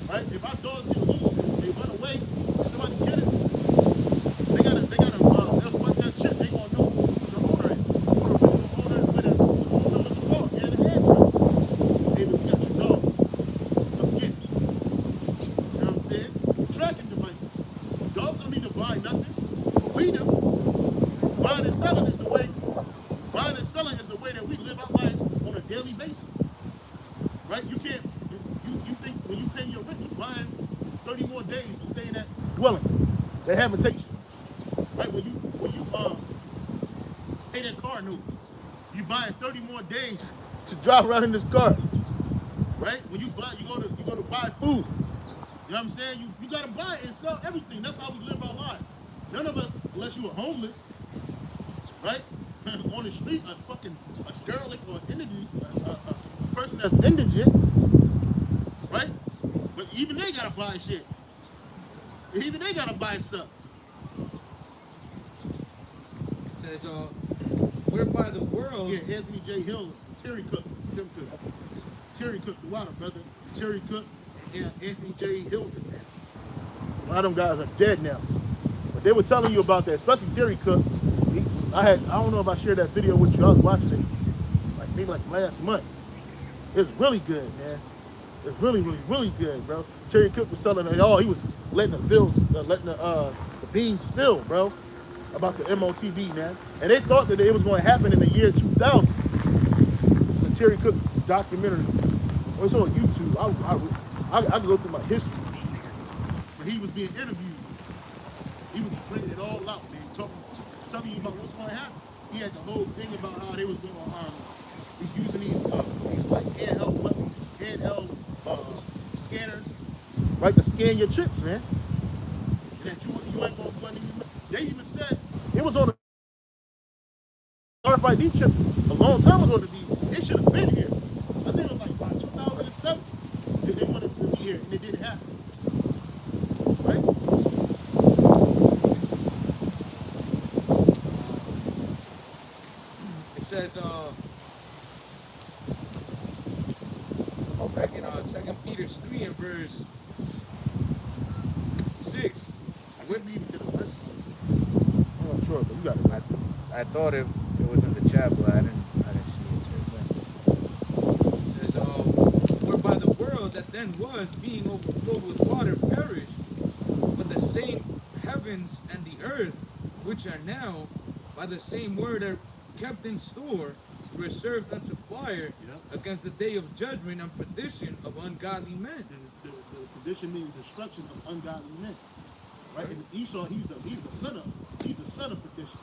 Right? If our dogs get loose and they run away, and somebody get it, they gotta they'll swipe that chip, they gonna know who the owner is. Who the owner is with the dog, and the address. Hey, we got your dog. Come get it. You know what I'm saying? Tracking devices. Dogs don't need to buy nothing. But we do. Buying and selling is the way. Buying and selling is the way that we live our lives on a daily basis. Right? You can't. You think when you pay your rent, you're buying 30 more days to stay in that dwelling, that habitation. Right? When you pay that car note, you buying 30 more days to drive around in this car. Right? When you go to buy food. You know what I'm saying? You gotta buy and sell everything. That's how we live our lives. None of us, unless you are homeless, right? On the street, a derelict or indigent, a person that's indigent, right? But even they gotta buy shit. Even they gotta buy stuff. It says, whereby the world. Yeah, Anthony J. Hill, Terry Cook, Tim Cook. Terry Cook, the water brother. Terry Cook and Anthony J. Hilton, man. A lot of them guys are dead now. But they were telling you about that, especially Terry Cook. I don't know if I shared that video with you. I was watching it maybe last month. It's really good, man. It's really, really, really good, bro. Terry Cook was selling it all. He was letting the beans spill, bro, about the MOTB, man. And they thought that it was going to happen in the year 2000. The Terry Cook documentary. It's on YouTube. I can go through my history. But he was being interviewed. He was bringing it all out, man. Telling you about what's going to happen. He had the whole thing about how they was going to be using these like handheld scanners, right, to scan your chips, man. And that you ain't going to put any. They even said it was on the RFID chip a long time ago to be. It should have been here. I think it was like by 2007 that they wanted to be here, and it didn't happen. Right? It says, back in 2 Peter 3 and verse 6. I wouldn't even get a list. I'm not sure, but you got it. I thought it was in the chat, but I didn't see it. It says, whereby the world that then was being overflowed with water perished, but the same heavens and the earth, which are now by the same word are kept in store, reserved unto fire against the day of judgment and perdition of ungodly men. The perdition means destruction of ungodly men. Right? And Esau, he's the son of perdition.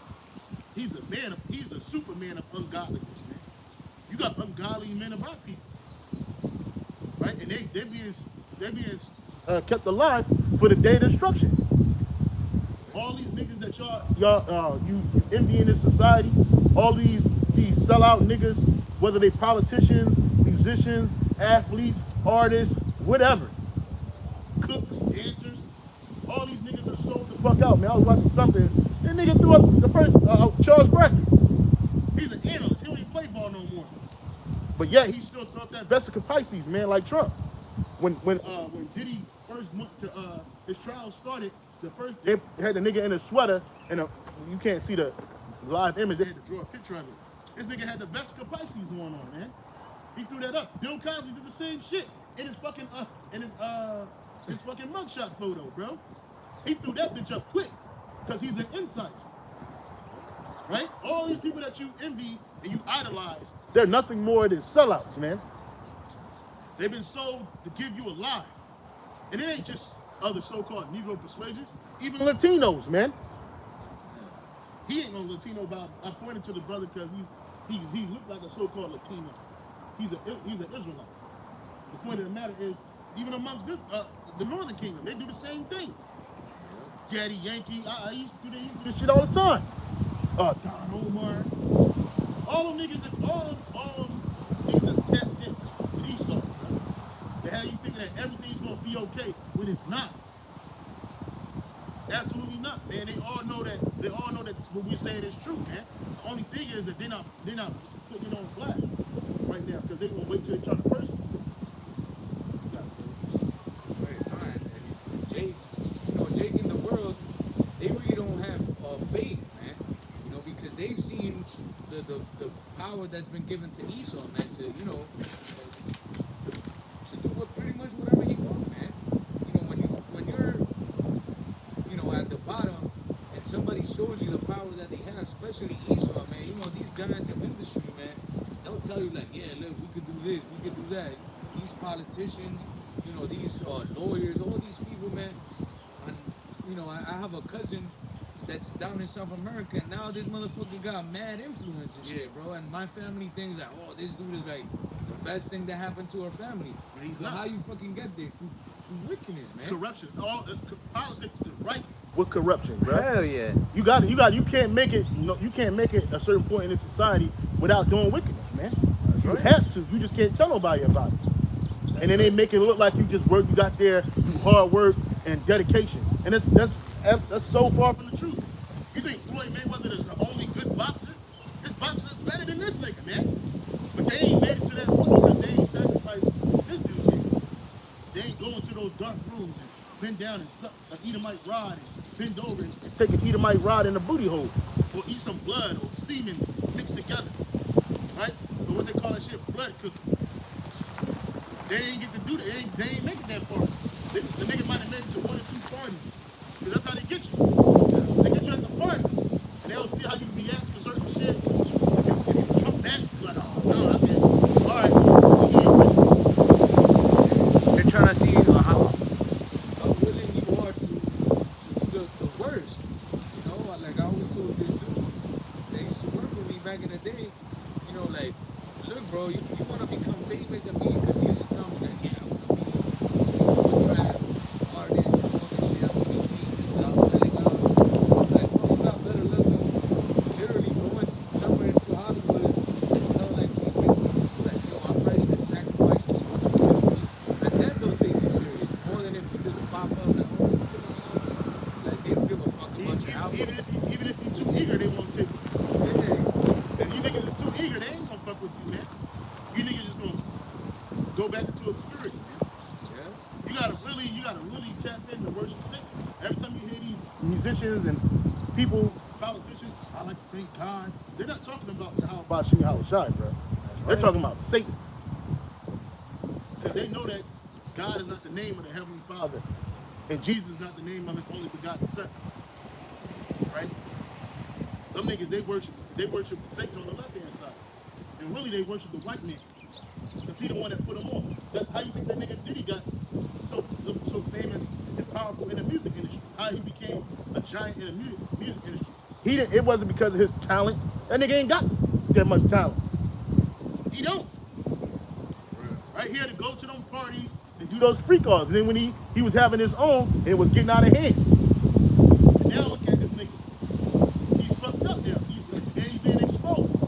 He's the Superman of ungodliness, man. You got ungodly men of our people. Right? And they're being kept alive for the day of destruction. All these niggas that you envy in this society, all these sellout niggas, whether they politicians, musicians, athletes, artists, whatever, cooks, dancers, all these niggas are sold the fuck out, man. I was watching something. That nigga threw up the first Charles Barkley. He's an analyst. He don't even play ball no more. But yet he still threw up that Vesica Pisces, man, like Trump. When Diddy first went to his trial started, they had the nigga in a sweater, and you can't see the live image. They had to draw a picture of it. This nigga had the Vesica Pisces going on, man. He threw that up. Bill Cosby did the same shit in his fucking mugshot photo, bro. He threw that bitch up quick because he's an insider, right? All these people that you envy and you idolize, they're nothing more than sellouts, man. They've been sold to give you a lie, and it ain't just other so-called Negro persuasion, even Latinos, man. He ain't no Latino, but I pointed to the brother because he looked like a so-called Latino. He's an Israelite. The point of the matter is, even amongst the Northern Kingdom, they do the same thing. Daddy Yankee, I used to do this shit all the time. Don Omar, all them niggas that all niggas that's tapped in with Esau, bro. They have you thinking that everything's gonna be okay when it's not. Absolutely not, man. They all know that what we're saying is true, man. The only thing is that they're not putting it on blast right now because they gonna wait till they try to person. Jake in the world, they really don't have faith, man. Because they've seen the power that's been given to Esau, man, to do pretty much whatever he wants, man. When you're at the bottom and somebody shows you the power that they have, especially Esau, man. These giants of industry, man, they'll tell you like, yeah, look, we could do this, we could do that. These politicians, these lawyers, all these people, man. And, I have a cousin that's down in South America, and now this motherfucker got mad influence and shit, bro. And my family thinks that, oh, this dude is like the best thing that happened to our family. So how you fucking get there? Through wickedness, man. Corruption. Politics is right with corruption, bro. Hell yeah. You can't make it. You can't make it a certain point in this society without doing wickedness, man. That's You right. have to. You just can't tell nobody about it. And then they make it look like you just work. You got there through hard work and dedication, and that's so far from the truth. You think Floyd Mayweather is the only good boxer? His boxer is better than this nigga, man. But they ain't made it to that point because they ain't sacrificed this dude did. They ain't going to those dark rooms and bend down and suck an Edomite rod and bend over and take an Edomite rod in the booty hole, or eat some blood or semen mixed together, right? Or what they call that shit, blood cooking. They ain't get to do that. They ain't make it that far. The nigga might have made it to 1 or 2 parties. Because that's how they get you. They get you at the party. And they'll see how you react to certain shit. If you come back, you're like, oh, no, I can't. All right. They're trying to see how willing you are to do the worst. Like I always told this dude that used to work with me back in the day, like, look, bro, you want to become famous at me because he used to tell me that, yeah, I want to be a rap artist, I want to be famous. I was like, bro, you got better luck than literally going somewhere into Hollywood and telling like these people that, I'm ready to sacrifice people to kill me. And then they'll take you serious more than if you just pop up and oh, listen to my album. Like, they don't give a fuck about your album. Even if you're too eager, they won't take you. Yeah. If you niggas is too eager, they ain't gonna fuck with you, man. You niggas just gonna go back into obscurity, man. Yeah. You gotta really tap in to worship Satan. Every time you hear these musicians and people, politicians, I like to thank God. They're not talking about how Shai, bro. They're talking about Satan. Because they know that God is not the name of the Heavenly Father. And Jesus is not the name of his only begotten Son. Right? Them niggas, they worship Satan on the left-hand side. And really they worship the white man. Because he the one that put them on. How you think that nigga Diddy got so famous and powerful in the music industry? How he became a giant in the music industry? It wasn't because of his talent. That nigga ain't got that much talent. He don't. Right? He had to go to them parties and do those free calls. And then when he was having his own, it was getting out of hand. And now look at this nigga. He's fucked up now. He's being exposed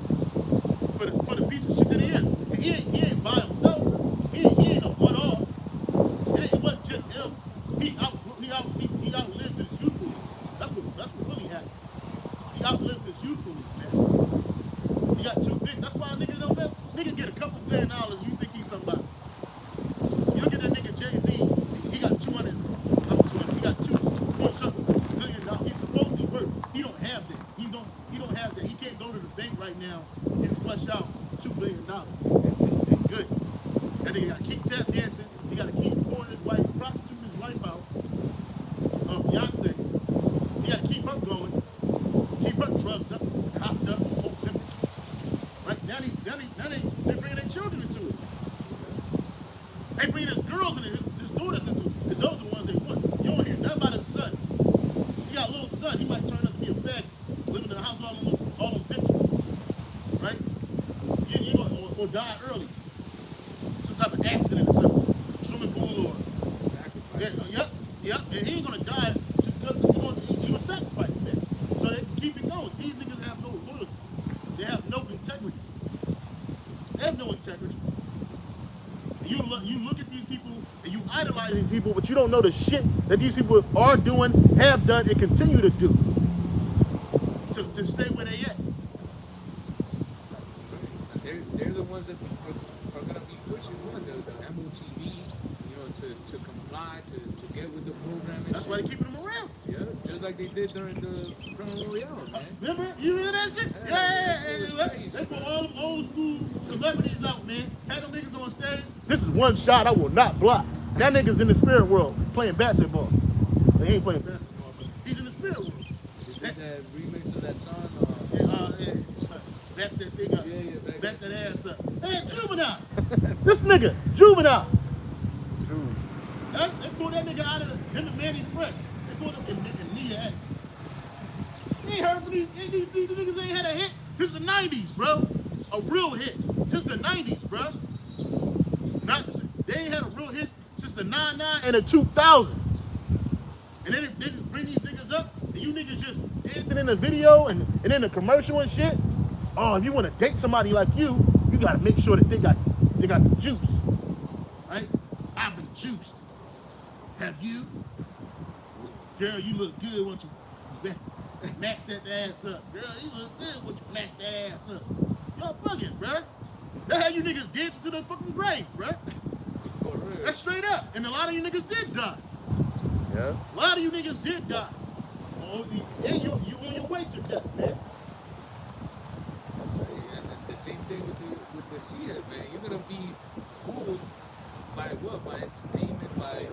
for the piece of shit that he is. And he ain't by himself. He ain't a one-off. It wasn't just him. He outlived his youthfulness. That's what really happened. He outlived his youthfulness, man. He got too big. That's why niggas don't know. Nigga get a couple $1 billion, you think he's somebody. You look at that nigga Jay-Z, he got 200. He got $2 billion. He's supposed to work. He don't have that. He don't have that. He can't go to the bank right now and flush out $2 billion and good. That nigga got to keep tap dancing. He got to keep pouring his wife, prostituting his wife out. Beyonce. He got to keep her going. Keep her drugged up, hopped up, whole temper. Right now they bringing their children into it. They bringing his girls into it, his daughters into it. Because those are the ones they want. You don't hear nothing about his son. He got a little son. He might turn out to be a fag, living in the house all them bitches. Right? Or die early. accident or something, swimming pool or Sacrifice. yep, and he ain't gonna die just because he was sacrificed, man. So they can keep it going. These niggas have no loyalty. They have no integrity. They have no integrity. You look at these people and you idolize these people, but you don't know the shit that these people are doing, have done, and continue to do to stay where they at. They're the ones that are going to be pushing on the MOTV, you know, to comply, to get with the program. And That's shit. why they keeping them around. Yeah, just like they did during the Criminal Royale, man. Remember? You remember that shit? Yeah, They put all them old school celebrities out, man. Had them niggas on stage. This is one shot I will not block. That nigga's in the spirit world playing basketball. He ain't playing basketball, but he's in the spirit world. They did that remix of that song. Back that thing up. Yeah, Back that ass up. Hey, Juvenile! This nigga, Juvenile! Dude. They pulled that nigga out of him and Manny Fresh. They pulled him and Nia X. You ain't heard from these niggas ain't had a hit. This is the 90s, bro. A real hit. Just the 90s, bro. They ain't had a real hit since the 99 and the 2000. And then they just bring these niggas up, and you niggas just dancing in the video and in the commercial and shit. Oh, if you want to date somebody like you gotta make sure that they got the juice, right? I've been juiced. Have you? Girl, you look good once you max that ass up. Girl, you look good once you max that ass up. Y'all bugging, bruh. That's how you niggas dancing to the fucking grave, bruh. That's straight up. And a lot of you niggas did die. Yeah. A lot of you niggas did die. Oh, you on your way to death, man. The same thing with the seer, man. You're gonna be fooled by what? By entertainment, by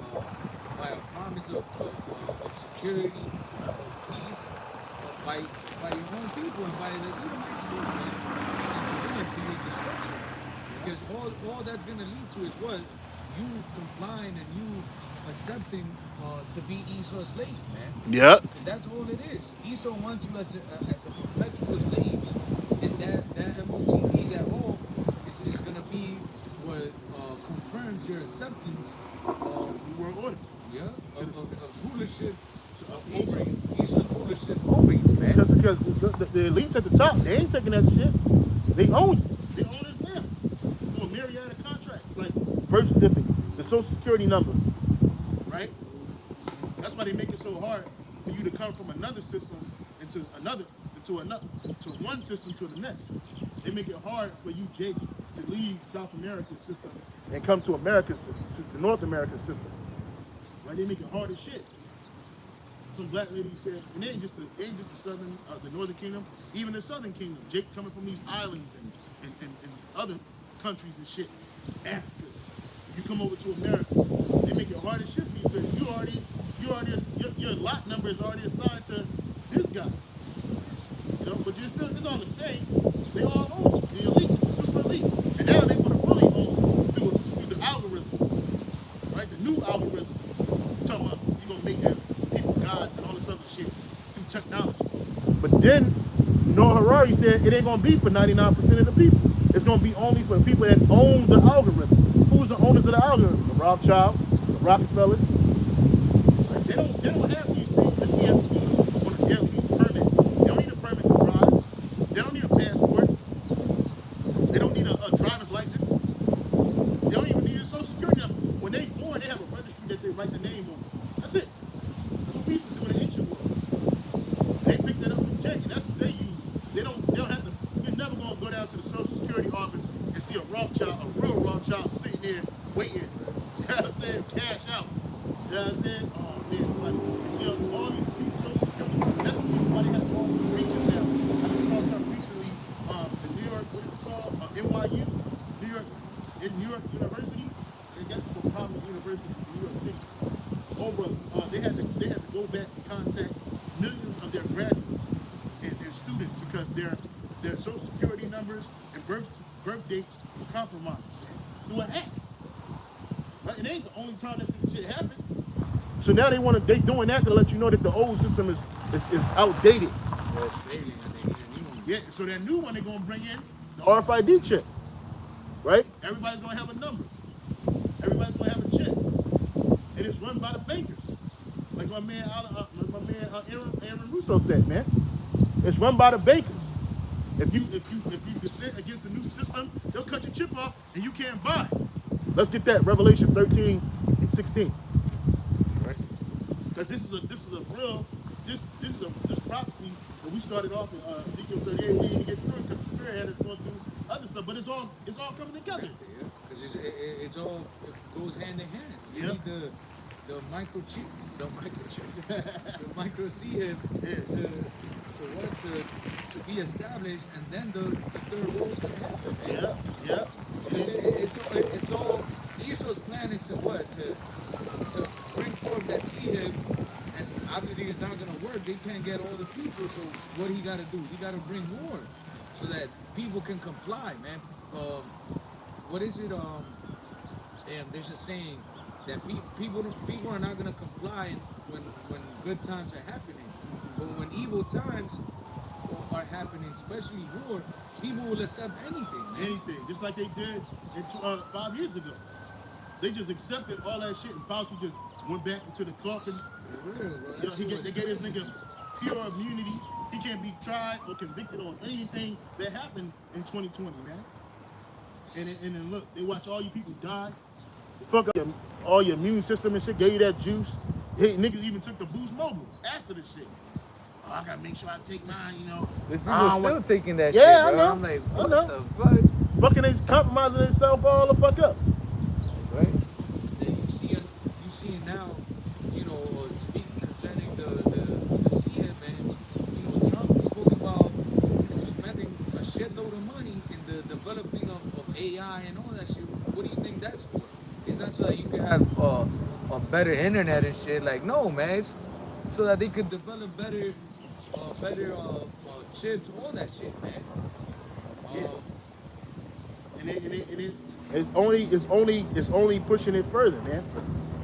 a promise of security, of peace, by your own people, and by the Edomites too, man. And to your destruction. Because all that's gonna lead to is what? You complying and you accepting to be Esau's slave, man. Yep. Because that's all it is. Esau wants you as a perpetual slave, and that MOTV, that all is going to be what confirms your acceptance of New World Order. of rulership over you. Esau's rulership over you, man. Because the elites at the top, they ain't taking that shit. They own it. They own us now. Through a myriad of contracts, like birth certificate, the social security number, right? That's why they make it so hard for you to come from another system into one system to the next. They make it hard for you Jakes to leave South American system and come to America, to the North American system. Right? They make it hard as shit. Some black lady said, and it ain't just the southern, the northern kingdom, even the southern kingdom. Jake coming from these islands and other countries and shit, Africa. You come over to America, they make it hard as shit for you because your lot number is already assigned to this guy. You know, but it's all the same. They all own the elite, the super elite, and now they want to really own through the algorithm, right? The new algorithm. You're talking about you're gonna make them people gods and all this other shit through technology. But then Noah Harari said it ain't gonna be for 99% of the people. It's gonna be only for the people that own the algorithm. Who's the owners of the algorithm? The Rothschilds, the Rockefellers. Like, they don't have these things that we have to use on a daily these permits. They don't need a permit to drive. They don't need a passport. They don't need a driver's license. They don't even need a social security number. When they born, they have a registry that they write the name on. That's it. That's what we used to do in the ancient world. They picked that up from Jake, and that's what they use. They don't have to. You're never gonna go down to the Social Security office and see a real Rothschild sitting there waiting. You know what I'm saying? Cash out. You know what I'm saying? Oh man, it's like, you know, all these people Social Security. That's the reason why they have all the breaches now. I just saw something recently. The New York, what is it called? NYU, New York University. I guess it's a prominent university in New York City. They had to go back and contact millions of their graduates and students because their social security numbers and birth dates were compromised through an hack. Right? And it ain't the only time that this shit happened. So now they doing that to let you know that the old system is outdated. Well, it's failing, and they need a new one. Yeah, so that new one they're gonna bring in the RFID chip. Right? Everybody's gonna have a number. everybody's gonna have a chip, and it's run by the bankers. Like my man Aaron Russo said, man, it's run by the bankers. If you dissent against the new system, they'll cut your chip off and you can't buy. Let's get that Revelation 13 and 16. Right. Because this is a real this prophecy that we started off in Ezekiel 38. We didn't get through it because the Spirit had us going through other stuff, but it's all coming together. Yeah, because it goes hand in hand. You Yep. need the microchip, the micro seed to be established, and then the third row is gonna happen. Man. Yeah. Because it's all Esau's plan is to what to bring forth that seed, and obviously it's not gonna work. They can't get all the people, so what he got to do? He got to bring more, so that people can comply, man. What is it? Damn, there's a saying that people are not gonna comply when good times are happening, but when evil times are happening, especially war, people will accept anything, man. Anything, just like they did 5 years ago. They just accepted all that shit, and Fauci just went back into the coffin. For real, bro. You know, they gave this nigga pure immunity. He can't be tried or convicted on anything that happened in 2020, man. And then look, they watch all you people die. Fuck up all your immune system and shit. Gave you that juice. Hey, niggas even took the Boost Mobile after the shit. Oh, I gotta make sure I take mine, you know. There's I people don't still taking that Yeah, shit, bro. I know. I'm like, I what know. the fuck? Fucking they compromising themselves all the fuck up. Right? Then you see it now, you know, speaking concerning the seed, man. You know, Trump spoke about, you know, spending a shitload of money in the developing of AI and all that shit. What do you think that's for? It's not so that you can have a better internet and shit. Like, no, man. It's so that they could Develop better chips, all that shit, man. Yeah. And it's only pushing it further, man.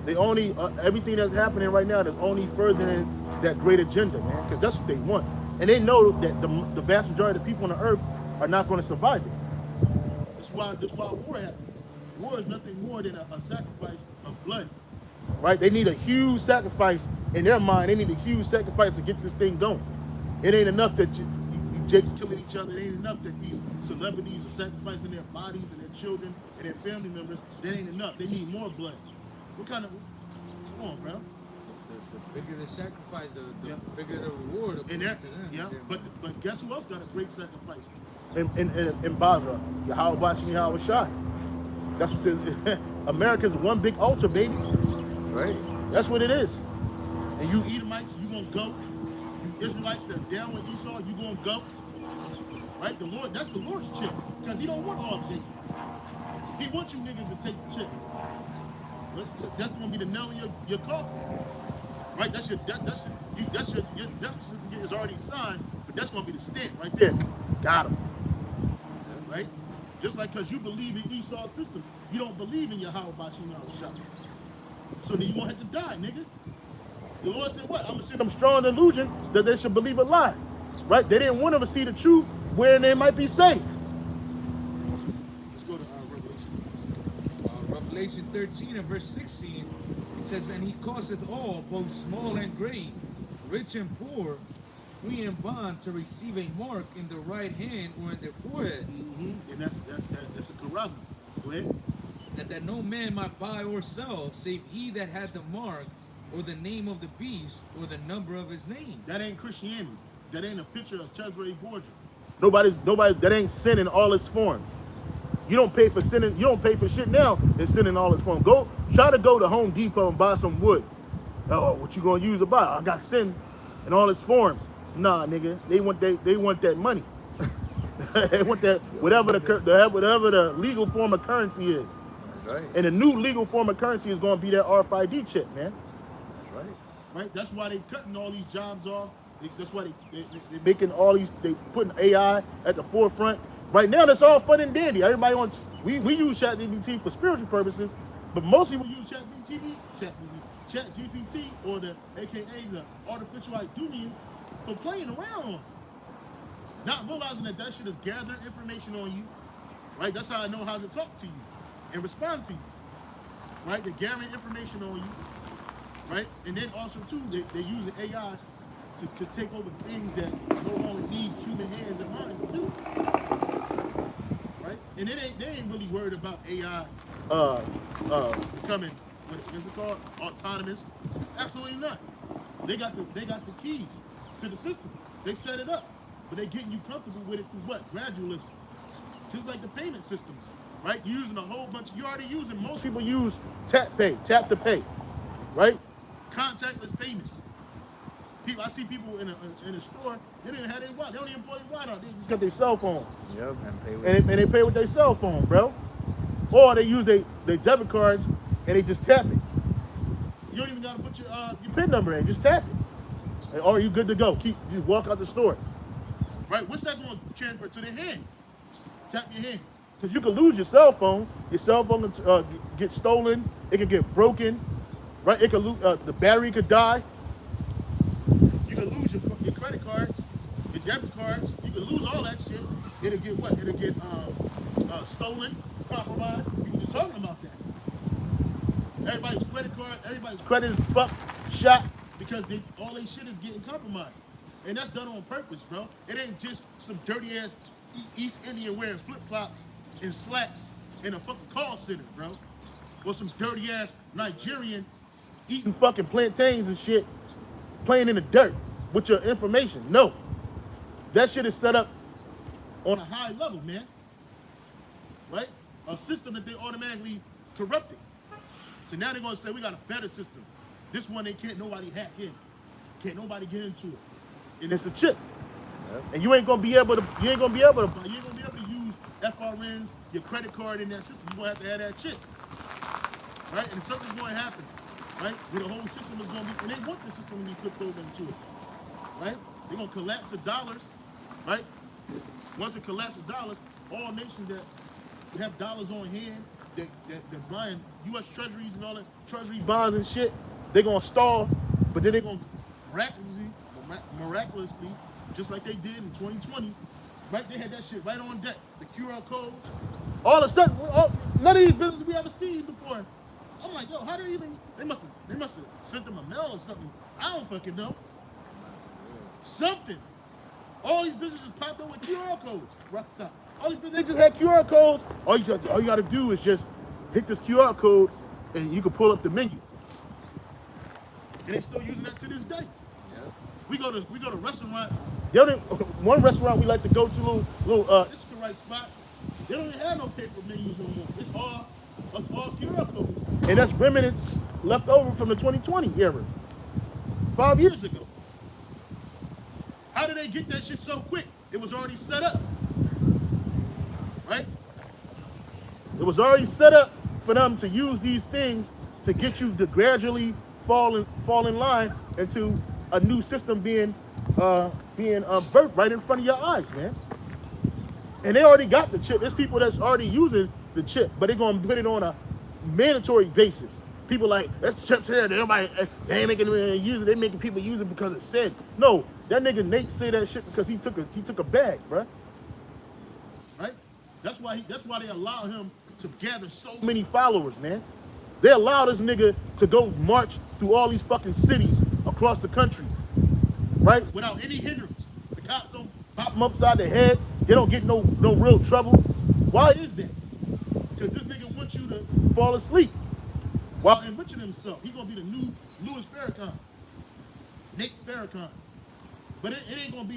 They only everything that's happening right now is only furthering that great agenda, man. Because that's what they want, and they know that the vast majority of the people on the earth are not going to survive it. That's why war happens. War is nothing more than a sacrifice of blood, right? They need a huge sacrifice in their mind. They need a huge sacrifice to get this thing going. It ain't enough that you Jake's killing each other. It ain't enough that these celebrities are sacrificing their bodies and their children and their family members. That ain't enough. They need more blood. What kind of? Come on, bro. The bigger the sacrifice, the Yeah. bigger the reward And to that, them. yeah. But guess who else got a great sacrifice? In Basra, Yahweh Yahweh Shai. That's what America's one big altar, baby. That's right. That's what it is. And you Edomites, you gonna go. You Israelites that are down with Esau, you gonna go. Right? The Lord, that's the Lord's chip. Because he don't want all Jacob. He wants you niggas to take the chip. That's gonna be the nail in your coffin. Right? That is already signed, but that's gonna be the stamp right there. Got him. Right? Just like because you believe in Esau's system, you don't believe in Yahweh Bashim Shah. So then you won't have to die, nigga. The Lord said what? I'm going to send them strong delusion that they should believe a lie. Right? They didn't want them to see the truth where they might be saved. Let's go to Revelation. Revelation 13 and verse 16, it says, "And he causeth all, both small and great, rich and poor, free and bond, to receive a mark in the right hand or in their foreheads, And that's a Quran. Go ahead. and that no man might buy or sell, save he that had the mark, or the name of the beast, or the number of his name." That ain't Christianity. That ain't a picture of Cesare Borgia. Nobody, that ain't sin in all its forms. You don't pay for sin, you don't pay for shit now in sin in all its forms. Try to go to Home Depot and buy some wood. Oh, what you gonna use to buy? I got sin in all its forms. Nah, nigga, they want that money. They want that whatever the legal form of currency is. That's right. And the new legal form of currency is gonna be that RFID chip, man. That's right. Right? That's why they cutting all these jobs off. That's why they making all these, they putting AI at the forefront. Right now, that's all fun and dandy. Everybody wants, we use ChatGPT for spiritual purposes, but mostly we use ChatGPT or the AKA the artificial identity for playing around. Not realizing that shit is gathering information on you. Right? That's how I know how to talk to you and respond to you. right? They're gathering information on you, right? And then also too, they're using AI to take over things that no longer need human hands and minds to do, right? And they ain't really worried about AI becoming what's it called, autonomous. Absolutely not. They got the keys to the system. They set it up, but they getting you comfortable with it through what? Gradualism. Just like the payment systems, right? Using a whole bunch. You already using. Most people use tap to pay, right? Contactless payments. People, I see people in a store. They don't even have their wallet. They don't even pull their wallet out. They just got their cell phone. Yep, and pay with And they pay with their cell phone, bro. Or they use their debit cards and they just tap it. You don't even gotta put your PIN number in. Just tap it, or you good to go. You walk out the store, right? What's that going to transfer to their hand? Tap your hand, because you can lose your cell phone. Your cell phone can get stolen. It can get broken, right? It can lose, the battery could die. You can lose your credit cards, your debit cards. You can lose all that shit. It'll get what? It'll get stolen, compromised. We were just talking about that. Everybody's credit is fucked, shot, because all they shit is getting compromised. And that's done on purpose, bro. It ain't just some dirty ass East Indian wearing flip-flops and slacks in a fucking call center, bro. Or some dirty ass Nigerian eating fucking plantains and shit, playing in the dirt with your information. No. That shit is set up on a high level, man. Right? A system that they automatically corrupted. So now they're gonna say we got a better system. This one they can't nobody hack in. Can't nobody get into it. And it's a chip. Yep. And you ain't gonna be able to use FRNs, your credit card in that system. You're gonna have to have that chip. Right? And something's gonna happen. Right? Where the whole system is gonna be, and they want the system to be flipped over into it. Right? They're gonna collapse the dollars. Right? Once it collapses dollars, all nations that have dollars on hand, they're buying U.S. treasuries and all that, treasury bonds and shit, they're going to stall, but then they're going to miraculously, just like they did in 2020, right? They had that shit right on deck, the QR codes. All of a sudden, none of these businesses we ever seen before. I'm like, yo, how they must have sent them a mail or something. I don't fucking know. Something. All these businesses popped up with QR codes. All these businesses, they just had QR codes. All you got to do is just hit this QR code, and you can pull up the menu. And they're still using that to this day. Yeah. We go to restaurants. One restaurant we like to go to, this is the right spot. They don't even have no paper menus no more. It's all QR codes, and that's remnants left over from the 2020 era, 5 years ago. How did they get that shit so quick? It was already set up, right? It was already set up for them to use these things to get you to gradually fall in line into a new system being birthed right in front of your eyes, man. And they already got the chip. There's people that's already using the chip, but they're gonna put it on a mandatory basis. People like, that's chips here. They ain't making them use it. They making people use it because it said. No, that nigga Nate said that shit because he took a bag, bro. Right? That's why they allow him to gather so many followers, man. They allow this nigga to go march through all these fucking cities across the country, right? Without any hindrance. The cops don't pop him upside the head. They don't get no real trouble. Why is that? Because this nigga wants you to fall asleep while enriching himself. He's gonna be the new Louis Farrakhan, Nate Farrakhan. But it ain't gonna be